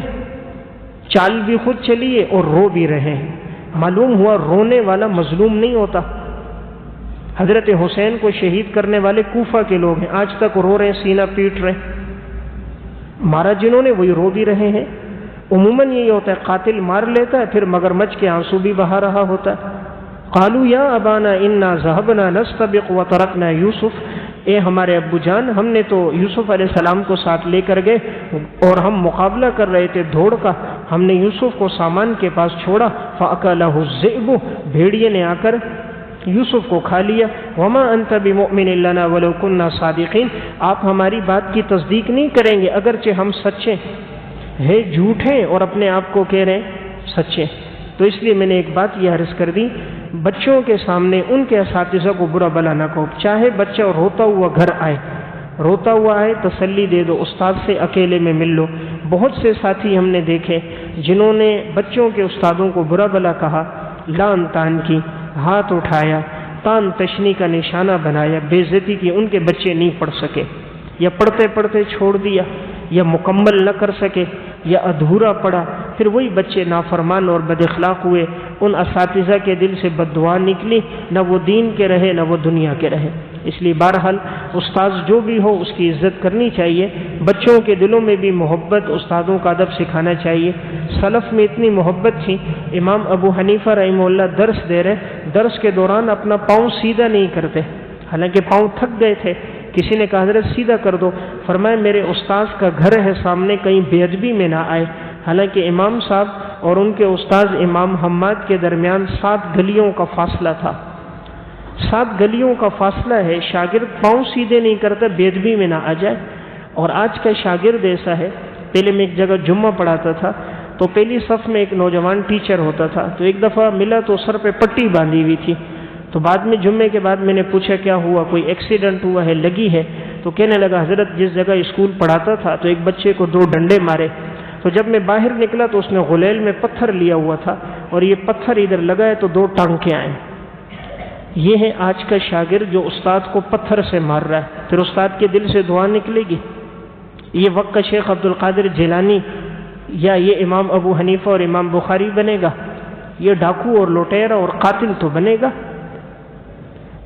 چال بھی خود چلی ہے اور رو بھی رہے ہیں۔ معلوم ہوا رونے والا مظلوم نہیں ہوتا۔ حضرت حسین کو شہید کرنے والے کوفہ کے لوگ ہیں، آج تک رو رہے ہیں، سینہ پیٹ رہے ہیں، مارا جنہوں نے وہی رو بھی رہے ہیں۔ عموماً یہی ہوتا ہے، قاتل مار لیتا ہے، پھر مگرمچھ کے آنسو بھی بہا رہا ہوتا ہے۔ قالوا یا ابانا انا ذهبنا نستبق وترکنا یوسف، اے ہمارے ابو جان، ہم نے تو یوسف علیہ السلام کو ساتھ لے کر گئے اور ہم مقابلہ کر رہے تھے دوڑ کا، ہم نے یوسف کو سامان کے پاس چھوڑا، فاکلہ الذئب، بھیڑیے نے آ کر یوسف کو کھا لیا۔ وما انت بمؤمن لنا ولو كنا صادقین، آپ ہماری بات کی تصدیق نہیں کریں گے اگرچہ ہم سچے ہیں، جھوٹے اور اپنے آپ کو کہہ رہے ہیں سچے۔ تو اس لیے میں نے ایک بات یہ عرض کر دی، بچوں کے سامنے ان کے اساتذہ کو برا بلا نہ کہو، چاہے بچہ روتا ہوا گھر آئے، روتا ہوا آئے، تسلی دے دو، استاد سے اکیلے میں مل لو۔ بہت سے ساتھی ہم نے دیکھے جنہوں نے بچوں کے استادوں کو برا بلا کہا، لان تان کی، ہاتھ اٹھایا، تان تشنی کا نشانہ بنایا، بے عزتی کی، ان کے بچے نہیں پڑھ سکے، یا پڑھتے پڑھتے چھوڑ دیا، یا مکمل نہ کر سکے، یا ادھورا پڑا، پھر وہی بچے نافرمان اور بد اخلاق ہوئے، ان اساتذہ کے دل سے بد دعا نکلی، نہ وہ دین کے رہے نہ وہ دنیا کے رہے۔ اس لیے بہرحال استاد جو بھی ہو اس کی عزت کرنی چاہیے، بچوں کے دلوں میں بھی محبت، استادوں کا ادب سکھانا چاہیے۔ سلف میں اتنی محبت تھی، امام ابو حنیفہ رحمہ اللہ درس دے رہے، درس کے دوران اپنا پاؤں سیدھا نہیں کرتے، حالانکہ پاؤں تھک گئے تھے، کسی نے کہا حضرت سیدھا کر دو، فرمایا میرے استاذ کا گھر ہے سامنے، کہیں بے ادبی میں نہ آئے۔ حالانکہ امام صاحب اور ان کے استاذ امام حماد کے درمیان 7 گلیوں کا فاصلہ تھا، 7 گلیوں کا فاصلہ ہے، شاگرد پاؤں سیدھے نہیں کرتا بے ادبی میں نہ آ جائے۔ اور آج کا شاگرد ایسا ہے، پہلے میں ایک جگہ جمعہ پڑھاتا تھا تو پہلی صف میں ایک نوجوان ٹیچر ہوتا تھا، تو ایک دفعہ ملا تو سر پہ پٹی باندھی ہوئی تھی، تو بعد میں جمعے کے بعد میں نے پوچھا کیا ہوا، کوئی ایکسیڈنٹ ہوا ہے، لگی ہے؟ تو کہنے لگا حضرت جس جگہ اسکول پڑھاتا تھا تو ایک بچے کو 2 ڈنڈے مارے، تو جب میں باہر نکلا تو اس نے غلیل میں پتھر لیا ہوا تھا اور یہ پتھر ادھر لگا ہے تو 2 ٹانکے آئے۔ یہ ہے آج کا شاگرد جو استاد کو پتھر سے مار رہا ہے، پھر استاد کے دل سے دعا نکلے گی؟ یہ وقت کا شیخ عبد القادر جیلانی یا یہ امام ابو حنیفہ اور امام بخاری بنے گا؟ یہ ڈاکو اور لوٹیرا اور قاتل تو بنے گا؟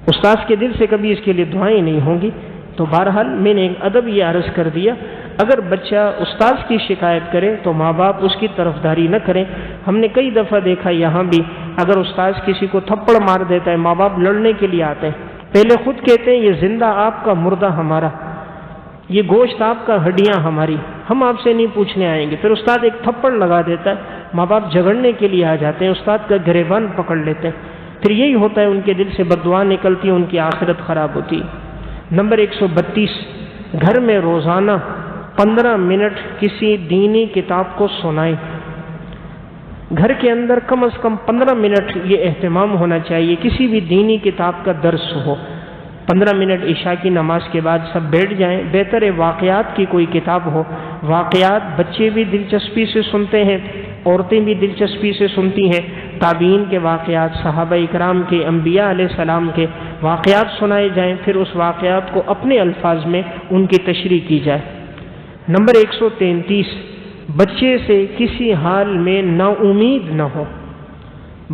استاد کے دل سے کبھی اس کے لیے دعائیں نہیں ہوں گی۔ تو بہرحال میں نے ایک ادب یہ عرض کر دیا، اگر بچہ استاد کی شکایت کرے تو ماں باپ اس کی طرفداری نہ کریں۔ ہم نے کئی دفعہ دیکھا یہاں بھی، اگر استاد کسی کو تھپڑ مار دیتا ہے ماں باپ لڑنے کے لیے آتے ہیں، پہلے خود کہتے ہیں یہ زندہ آپ کا مردہ ہمارا، یہ گوشت آپ کا ہڈیاں ہماری، ہم آپ سے نہیں پوچھنے آئیں گے۔ پھر استاد ایک تھپڑ لگا دیتا ہے، ماں باپ جھگڑنے کے لیے آ جاتے ہیں، استاد کا گریبان پکڑ لیتے ہیں، پھر یہی ہوتا ہے، ان کے دل سے بد دعا نکلتی ہے، ان کی آخرت خراب ہوتی ہے۔ نمبر 132، گھر میں روزانہ 15 منٹ کسی دینی کتاب کو سنائیں۔ گھر کے اندر کم از کم 15 منٹ یہ اہتمام ہونا چاہیے، کسی بھی دینی کتاب کا درس ہو۔ 15 منٹ عشاء کی نماز کے بعد سب بیٹھ جائیں۔ بہتر ہے واقعات کی کوئی کتاب ہو، واقعات بچے بھی دلچسپی سے سنتے ہیں، عورتیں بھی دلچسپی سے سنتی ہیں۔ تابعین کے واقعات، صحابہ اکرام کے، انبیاء علیہ السلام کے واقعات سنائے جائیں، پھر اس واقعات کو اپنے الفاظ میں ان کی تشریح کی جائے۔ نمبر 133، بچے سے کسی حال میں نا امید نہ ہو۔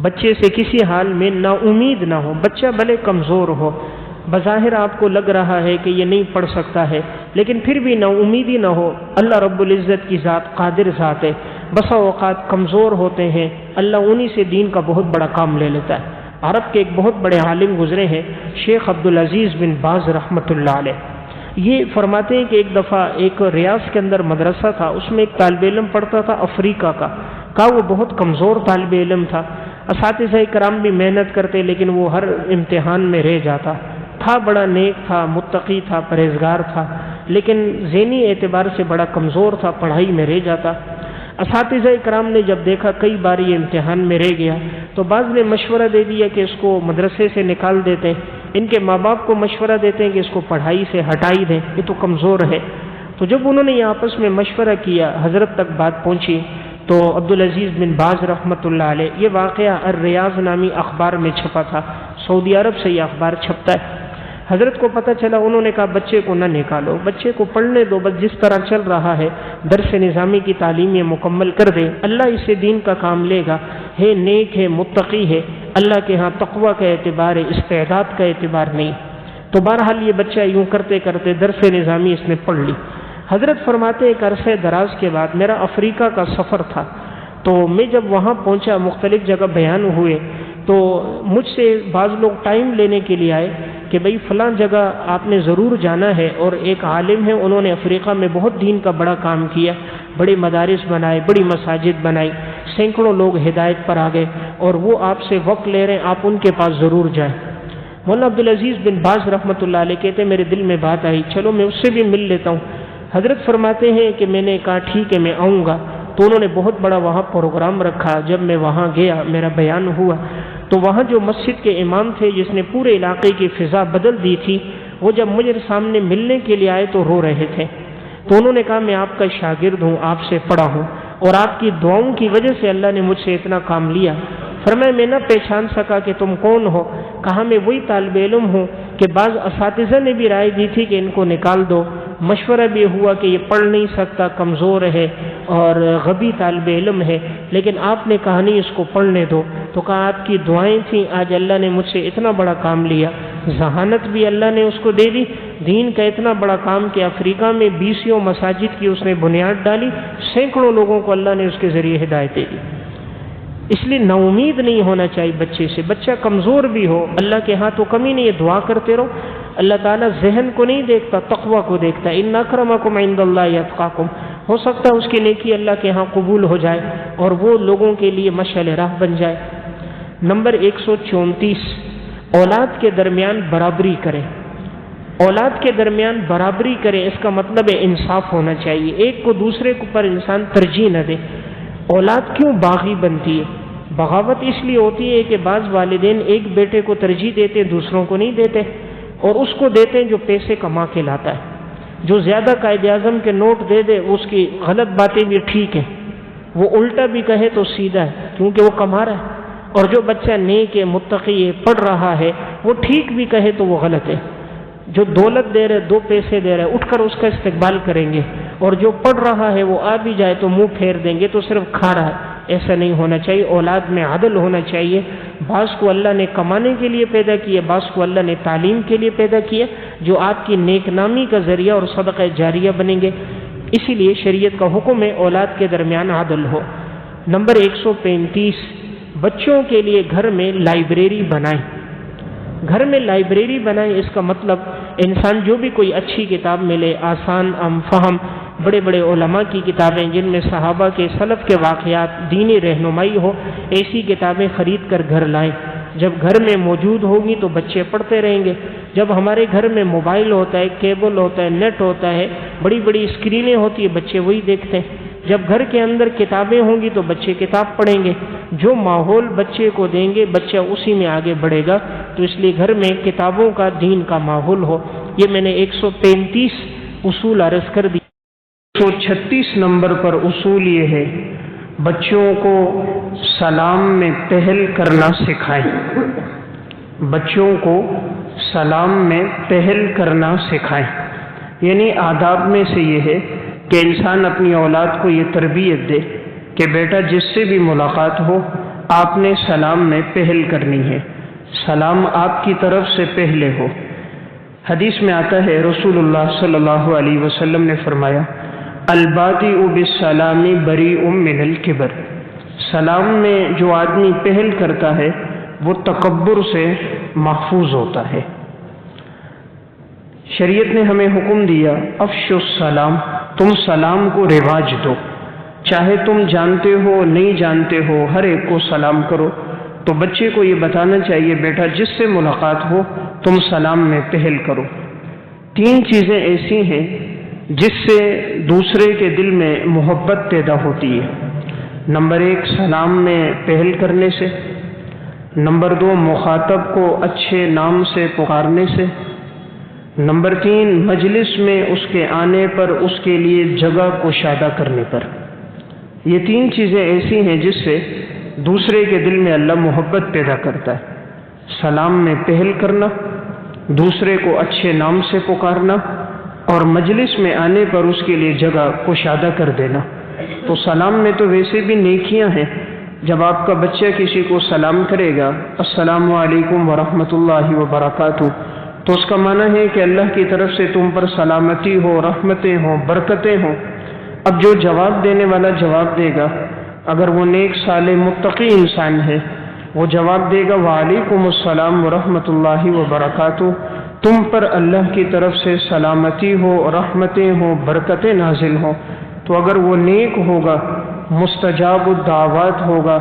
بچے سے کسی حال میں نا امید نہ ہو۔ بچہ بھلے کمزور ہو، بظاہر آپ کو لگ رہا ہے کہ یہ نہیں پڑھ سکتا ہے، لیکن پھر بھی نا امیدی نہ ہو۔ اللہ رب العزت کی ذات قادر ذات ہے، بسا اوقات کمزور ہوتے ہیں، اللہ انہی سے دین کا بہت بڑا کام لے لیتا ہے۔ عرب کے ایک بہت بڑے عالم گزرے ہیں، شیخ عبدالعزیز بن باز رحمۃ اللہ علیہ۔ یہ فرماتے ہیں کہ ایک دفعہ ایک ریاض کے اندر مدرسہ تھا، اس میں ایک طالب علم پڑھتا تھا افریقہ کا وہ بہت کمزور طالب علم تھا۔ اساتذہ کرام بھی محنت کرتے، لیکن وہ ہر امتحان میں رہ جاتا تھا۔ بڑا نیک تھا، متقی تھا، پرہیزگار تھا، لیکن ذہنی اعتبار سے بڑا کمزور تھا، پڑھائی میں رہ جاتا۔ اساتذہ کرام نے جب دیکھا کئی بار یہ امتحان میں رہ گیا، تو بعض نے مشورہ دے دیا کہ اس کو مدرسے سے نکال دیتے ہیں۔ ان کے ماں باپ کو مشورہ دیتے ہیں کہ اس کو پڑھائی سے ہٹائی دیں، یہ تو کمزور ہے۔ تو جب انہوں نے یہ آپس میں مشورہ کیا، حضرت تک بات پہنچی، تو عبدالعزیز بن باز رحمۃ اللہ علیہ، یہ واقعہ الریاض نامی اخبار میں چھپا تھا، سعودی عرب سے یہ اخبار چھپتا ہے۔ حضرت کو پتہ چلا، انہوں نے کہا بچے کو نہ نکالو، بچے کو پڑھنے دو، بس جس طرح چل رہا ہے درس نظامی کی تعلیم یہ مکمل کر دے، اللہ اسے دین کا کام لے گا، ہے نیک ہے، متقی ہے، اللہ کے ہاں تقوی کا اعتبار ہے، استعداد کا اعتبار نہیں۔ تو بہرحال یہ بچہ یوں کرتے کرتے درس نظامی اس نے پڑھ لی۔ حضرت فرماتے ایک عرصے دراز کے بعد میرا افریقہ کا سفر تھا، تو میں جب وہاں پہنچا، مختلف جگہ بیان ہوئے، تو مجھ سے بعض لوگ ٹائم لینے کے لیے آئے کہ بھئی فلاں جگہ آپ نے ضرور جانا ہے، اور ایک عالم ہے، انہوں نے افریقہ میں بہت دین کا بڑا کام کیا، بڑے مدارس بنائے، بڑی مساجد بنائی، سینکڑوں لوگ ہدایت پر آ گئے، اور وہ آپ سے وقت لے رہے ہیں، آپ ان کے پاس ضرور جائیں۔ مولانا عبدالعزیز بن باز رحمۃ اللہ علیہ کہتے میرے دل میں بات آئی، چلو میں اس سے بھی مل لیتا ہوں۔ حضرت فرماتے ہیں کہ میں نے کہا ٹھیک ہے میں آؤں گا، تو انہوں نے بہت بڑا وہاں پروگرام رکھا۔ جب میں وہاں گیا، میرا بیان ہوا، تو وہاں جو مسجد کے امام تھے جس نے پورے علاقے کی فضا بدل دی تھی، وہ جب مجھے سامنے ملنے کے لیے آئے تو رو رہے تھے۔ تو انہوں نے کہا میں آپ کا شاگرد ہوں، آپ سے پڑھا ہوں، اور آپ کی دعاؤں کی وجہ سے اللہ نے مجھ سے اتنا کام لیا۔ فرمایا میں نہ پہچان سکا کہ تم کون ہو۔ کہا میں وہی طالب علم ہوں کہ بعض اساتذہ نے بھی رائے دی تھی کہ ان کو نکال دو، مشورہ بھی ہوا کہ یہ پڑھ نہیں سکتا، کمزور ہے اور غبی طالب علم ہے، لیکن آپ نے کہا نہیں اس کو پڑھنے دو۔ تو کہا آپ کی دعائیں تھیں، آج اللہ نے مجھ سے اتنا بڑا کام لیا، ذہانت بھی اللہ نے اس کو دے دی، دین کا اتنا بڑا کام کہ افریقہ میں 20 مساجد کی اس نے بنیاد ڈالی، سینکڑوں لوگوں کو اللہ نے اس کے ذریعے ہدایت دے دی۔ اس لیے نا امید نہیں ہونا چاہیے بچے سے، بچہ کمزور بھی ہو، اللہ کے ہاں تو کمی نہیں ہے، دعا کرتے رہو۔ اللہ تعالیٰ ذہن کو نہیں دیکھتا، تقوی کو دیکھتا ہے۔ ان اکرمکم عند اللہ اتقاکم، ہو سکتا ہے اس کی نیکی اللہ کے ہاں قبول ہو جائے اور وہ لوگوں کے لیے مشعل راہ بن جائے۔ نمبر 134، اولاد کے درمیان برابری کریں۔ اولاد کے درمیان برابری کریں، اس کا مطلب ہے انصاف ہونا چاہیے، ایک کو دوسرے پر انسان ترجیح نہ دے۔ اولاد کیوں باغی بنتی ہے؟ بغاوت اس لیے ہوتی ہے کہ بعض والدین ایک بیٹے کو ترجیح دیتے، دوسروں کو نہیں دیتے، اور اس کو دیتے ہیں جو پیسے کما کے لاتا ہے۔ جو زیادہ قائد اعظم کے نوٹ دے دے، اس کی غلط باتیں بھی ٹھیک ہیں، وہ الٹا بھی کہے تو سیدھا ہے، کیونکہ وہ کما رہا ہے۔ اور جو بچہ نیک ہے، متقی ہے، پڑھ رہا ہے، وہ ٹھیک بھی کہے تو وہ غلط ہے۔ جو دولت دے رہے، 2 پیسے دے رہے، اٹھ کر اس کا استقبال کریں گے، اور جو پڑھ رہا ہے وہ آ بھی جائے تو منہ پھیر دیں گے، تو صرف کھا رہا ہے۔ ایسا نہیں ہونا چاہیے، اولاد میں عدل ہونا چاہیے۔ بعض کو اللہ نے کمانے کے لیے پیدا کیا، بعض کو اللہ نے تعلیم کے لیے پیدا کیا، جو آپ کی نیک نامی کا ذریعہ اور صدقہ جاریہ بنیں گے۔ اسی لیے شریعت کا حکم ہے اولاد کے درمیان عدل ہو۔ نمبر 135، بچوں کے لیے گھر میں لائبریری بنائیں۔ گھر میں لائبریری بنائیں، اس کا مطلب انسان جو بھی کوئی اچھی کتاب ملے، آسان فہم، بڑے بڑے علماء کی کتابیں جن میں صحابہ کے سلف کے واقعات، دینی رہنمائی ہو، ایسی کتابیں خرید کر گھر لائیں۔ جب گھر میں موجود ہوگی تو بچے پڑھتے رہیں گے۔ جب ہمارے گھر میں موبائل ہوتا ہے، کیبل ہوتا ہے، نیٹ ہوتا ہے، بڑی بڑی اسکرینیں ہوتی ہیں، بچے وہی دیکھتے ہیں۔ جب گھر کے اندر کتابیں ہوں گی تو بچے کتاب پڑھیں گے۔ جو ماحول بچے کو دیں گے بچہ اسی میں آگے بڑھے گا۔ تو اس لیے گھر میں کتابوں کا، دین کا ماحول ہو۔ یہ میں نے 135 اصول عرض کر دی۔ 136 نمبر پر اصول یہ ہے، بچوں کو سلام میں پہل کرنا سکھائیں۔ بچوں کو سلام میں پہل کرنا سکھائیں، یعنی آداب میں سے یہ ہے کہ انسان اپنی اولاد کو یہ تربیت دے کہ بیٹا جس سے بھی ملاقات ہو آپ نے سلام میں پہل کرنی ہے، سلام آپ کی طرف سے پہلے ہو۔ حدیث میں آتا ہے رسول اللہ صلی اللہ علیہ وسلم نے فرمایا، البادئ بالسلام بریء من الکبر، سلام میں جو آدمی پہل کرتا ہے وہ تکبر سے محفوظ ہوتا ہے۔ شریعت نے ہمیں حکم دیا، افشوا السلام، تم سلام کو رواج دو، چاہے تم جانتے ہو نہیں جانتے ہو ہر ایک کو سلام کرو۔ تو بچے کو یہ بتانا چاہیے بیٹا جس سے ملاقات ہو تم سلام میں پہل کرو۔ 3 چیزیں ایسی ہیں جس سے دوسرے کے دل میں محبت پیدا ہوتی ہے۔ نمبر 1 سلام میں پہل کرنے سے، نمبر 2 مخاطب کو اچھے نام سے پکارنے سے، نمبر 3 مجلس میں اس کے آنے پر اس کے لیے جگہ کشادہ کرنے پر۔ یہ 3 چیزیں ایسی ہیں جس سے دوسرے کے دل میں اللہ محبت پیدا کرتا ہے۔ سلام میں پہل کرنا، دوسرے کو اچھے نام سے پکارنا، اور مجلس میں آنے پر اس کے لیے جگہ کشادہ کر دینا۔ تو سلام میں تو ویسے بھی نیکیاں ہیں۔ جب آپ کا بچہ کسی کو سلام کرے گا، السلام علیکم ورحمۃ اللہ وبرکاتہ، تو اس کا معنی ہے کہ اللہ کی طرف سے تم پر سلامتی ہو، رحمتیں ہوں، برکتیں ہوں۔ اب جو جواب دینے والا جواب دے گا، اگر وہ نیک صالح متقی انسان ہے، وہ جواب دے گا وعلیکم السلام ورحمۃ اللہ وبرکاتہ، تم پر اللہ کی طرف سے سلامتی ہو، رحمتیں ہوں، برکتیں نازل ہوں۔ تو اگر وہ نیک ہوگا، مستجاب الدعوات ہوگا،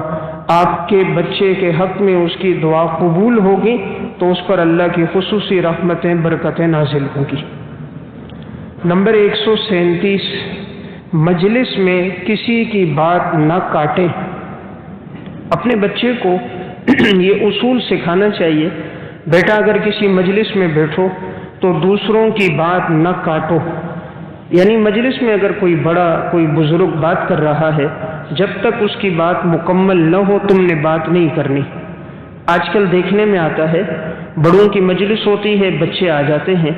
آپ کے بچے کے حق میں اس کی دعا قبول ہوگی، تو اس پر اللہ کی خصوصی رحمتیں، برکتیں نازل ہوگی۔ نمبر 137 مجلس میں کسی کی بات نہ کاٹیں۔ اپنے بچے کو یہ اصول سکھانا چاہیے، بیٹا اگر کسی مجلس میں بیٹھو تو دوسروں کی بات نہ کاٹو۔ یعنی مجلس میں اگر کوئی بڑا، کوئی بزرگ بات کر رہا ہے، جب تک اس کی بات مکمل نہ ہو تم نے بات نہیں کرنی۔ آج کل دیکھنے میں آتا ہے بڑوں کی مجلس ہوتی ہے، بچے آ جاتے ہیں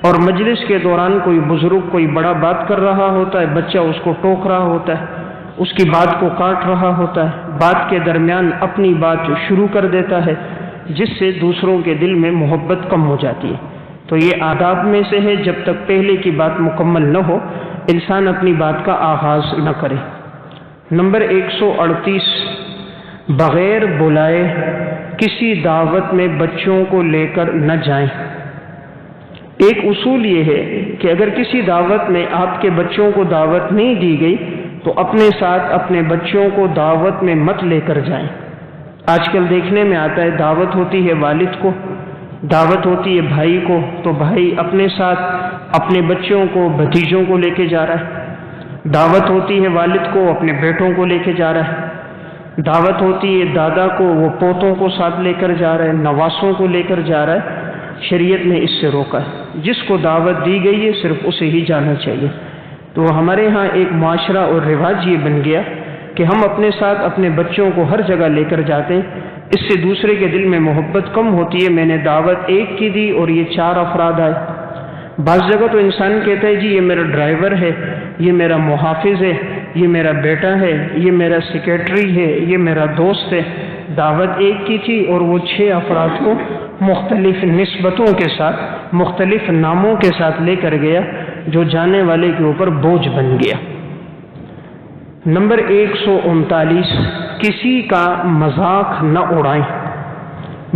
اور مجلس کے دوران کوئی بزرگ کوئی بڑا بات کر رہا ہوتا ہے، بچہ اس کو ٹوک رہا ہوتا ہے، اس کی بات کو کاٹ رہا ہوتا ہے، بات کے درمیان اپنی بات شروع کر دیتا ہے، جس سے دوسروں کے دل میں محبت کم ہو جاتی ہے۔ تو یہ آداب میں سے ہے، جب تک پہلے کی بات مکمل نہ ہو انسان اپنی بات کا آغاز نہ کرے۔ نمبر 138 بغیر بلائے کسی دعوت میں بچوں کو لے کر نہ جائیں۔ ایک اصول یہ ہے کہ اگر کسی دعوت میں آپ کے بچوں کو دعوت نہیں دی گئی تو اپنے ساتھ اپنے بچوں کو دعوت میں مت لے کر جائیں۔ آج کل دیکھنے میں آتا ہے دعوت ہوتی ہے والد کو، دعوت ہوتی ہے بھائی کو، تو بھائی اپنے ساتھ اپنے بچوں کو، بھتیجوں کو لے کے جا رہا ہے۔ دعوت ہوتی ہے والد کو، اپنے بیٹوں کو لے کے جا رہا ہے۔ دعوت ہوتی ہے دادا کو، وہ پوتوں کو ساتھ لے کر جا رہا ہے، نواسوں کو لے کر جا رہا ہے۔ شریعت نے اس سے روکا ہے، جس کو دعوت دی گئی ہے صرف اسے ہی جانا چاہیے۔ تو ہمارے ہاں ایک معاشرہ اور رواج یہ بن گیا کہ ہم اپنے ساتھ اپنے بچوں کو ہر جگہ لے کر جاتے ہیں، اس سے دوسرے کے دل میں محبت کم ہوتی ہے۔ میں نے دعوت ایک کی دی اور یہ 4 افراد آئے۔ بعض جگہ تو انسان کہتا ہے جی یہ میرا ڈرائیور ہے، یہ میرا محافظ ہے، یہ میرا بیٹا ہے، یہ میرا سیکریٹری ہے، یہ میرا دوست ہے۔ دعوت ایک کی تھی اور وہ 6 افراد کو مختلف نسبتوں کے ساتھ، مختلف ناموں کے ساتھ لے کر گیا، جو جانے والے کے اوپر بوجھ بن گیا۔ نمبر 139 کسی کا مذاق نہ اڑائیں۔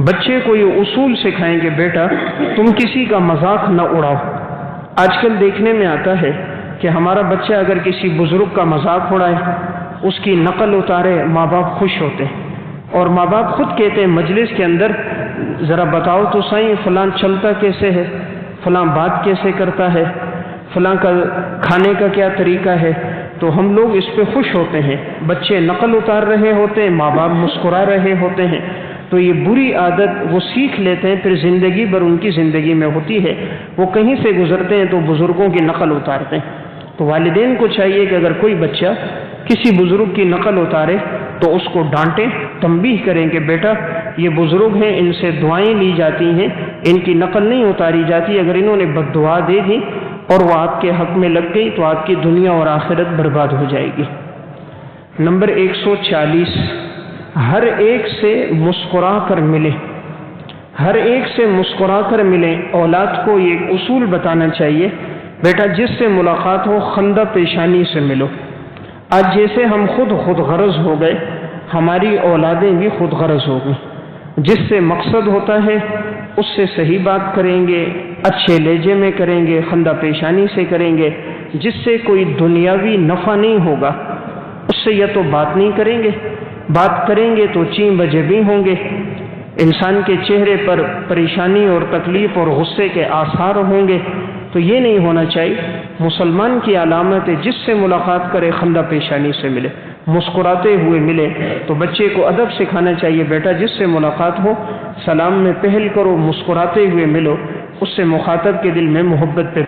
بچے کو یہ اصول سکھائیں کہ بیٹا تم کسی کا مذاق نہ اڑاؤ۔ آج کل دیکھنے میں آتا ہے کہ ہمارا بچہ اگر کسی بزرگ کا مذاق اڑائے، اس کی نقل اتارے، ماں باپ خوش ہوتے ہیں، اور ماں باپ خود کہتے ہیں مجلس کے اندر ذرا بتاؤ تو صحیح فلاں چلتا کیسے ہے، فلاں بات کیسے کرتا ہے، فلاں کا کھانے کا کیا طریقہ ہے، تو ہم لوگ اس پہ خوش ہوتے ہیں، بچے نقل اتار رہے ہوتے ہیں، ماں باپ مسکرا رہے ہوتے ہیں، تو یہ بری عادت وہ سیکھ لیتے ہیں، پھر زندگی بھر ان کی زندگی میں ہوتی ہے، وہ کہیں سے گزرتے ہیں تو بزرگوں کی نقل اتارتے ہیں۔ تو والدین کو چاہیے کہ اگر کوئی بچہ کسی بزرگ کی نقل اتارے تو اس کو ڈانٹیں، تنبیہ کریں کہ بیٹا یہ بزرگ ہیں، ان سے دعائیں لی جاتی ہیں، ان کی نقل نہیں اتاری جاتی، اگر انہوں نے بد دعا دے دی اور وہ آپ کے حق میں لگ گئی تو آپ کی دنیا اور آخرت برباد ہو جائے گی۔ نمبر 140، ہر ایک سے مسکرا کر ملے، ہر ایک سے مسکرا کر ملیں۔ اولاد کو یہ اصول بتانا چاہیے، بیٹا جس سے ملاقات ہو خندہ پیشانی سے ملو۔ آج جیسے ہم خود غرض ہو گئے، ہماری اولادیں بھی خود غرض ہو گئیں۔ جس سے مقصد ہوتا ہے اس سے صحیح بات کریں گے، اچھے لہجے میں کریں گے، خندہ پیشانی سے کریں گے۔ جس سے کوئی دنیاوی نفع نہیں ہوگا اس سے یا تو بات نہیں کریں گے، بات کریں گے تو چین بجے بھی ہوں گے، انسان کے چہرے پر پریشانی اور تکلیف اور غصے کے آثار ہوں گے، تو یہ نہیں ہونا چاہیے۔ مسلمان کی علامت ہے جس سے ملاقات کرے خندہ پیشانی سے ملے، مسکراتے ہوئے ملے۔ تو بچے کو ادب سکھانا چاہیے، بیٹا جس سے ملاقات ہو سلام میں پہل کرو، مسکراتے ہوئے ملو، اس سے مخاطب کے دل میں محبت پہ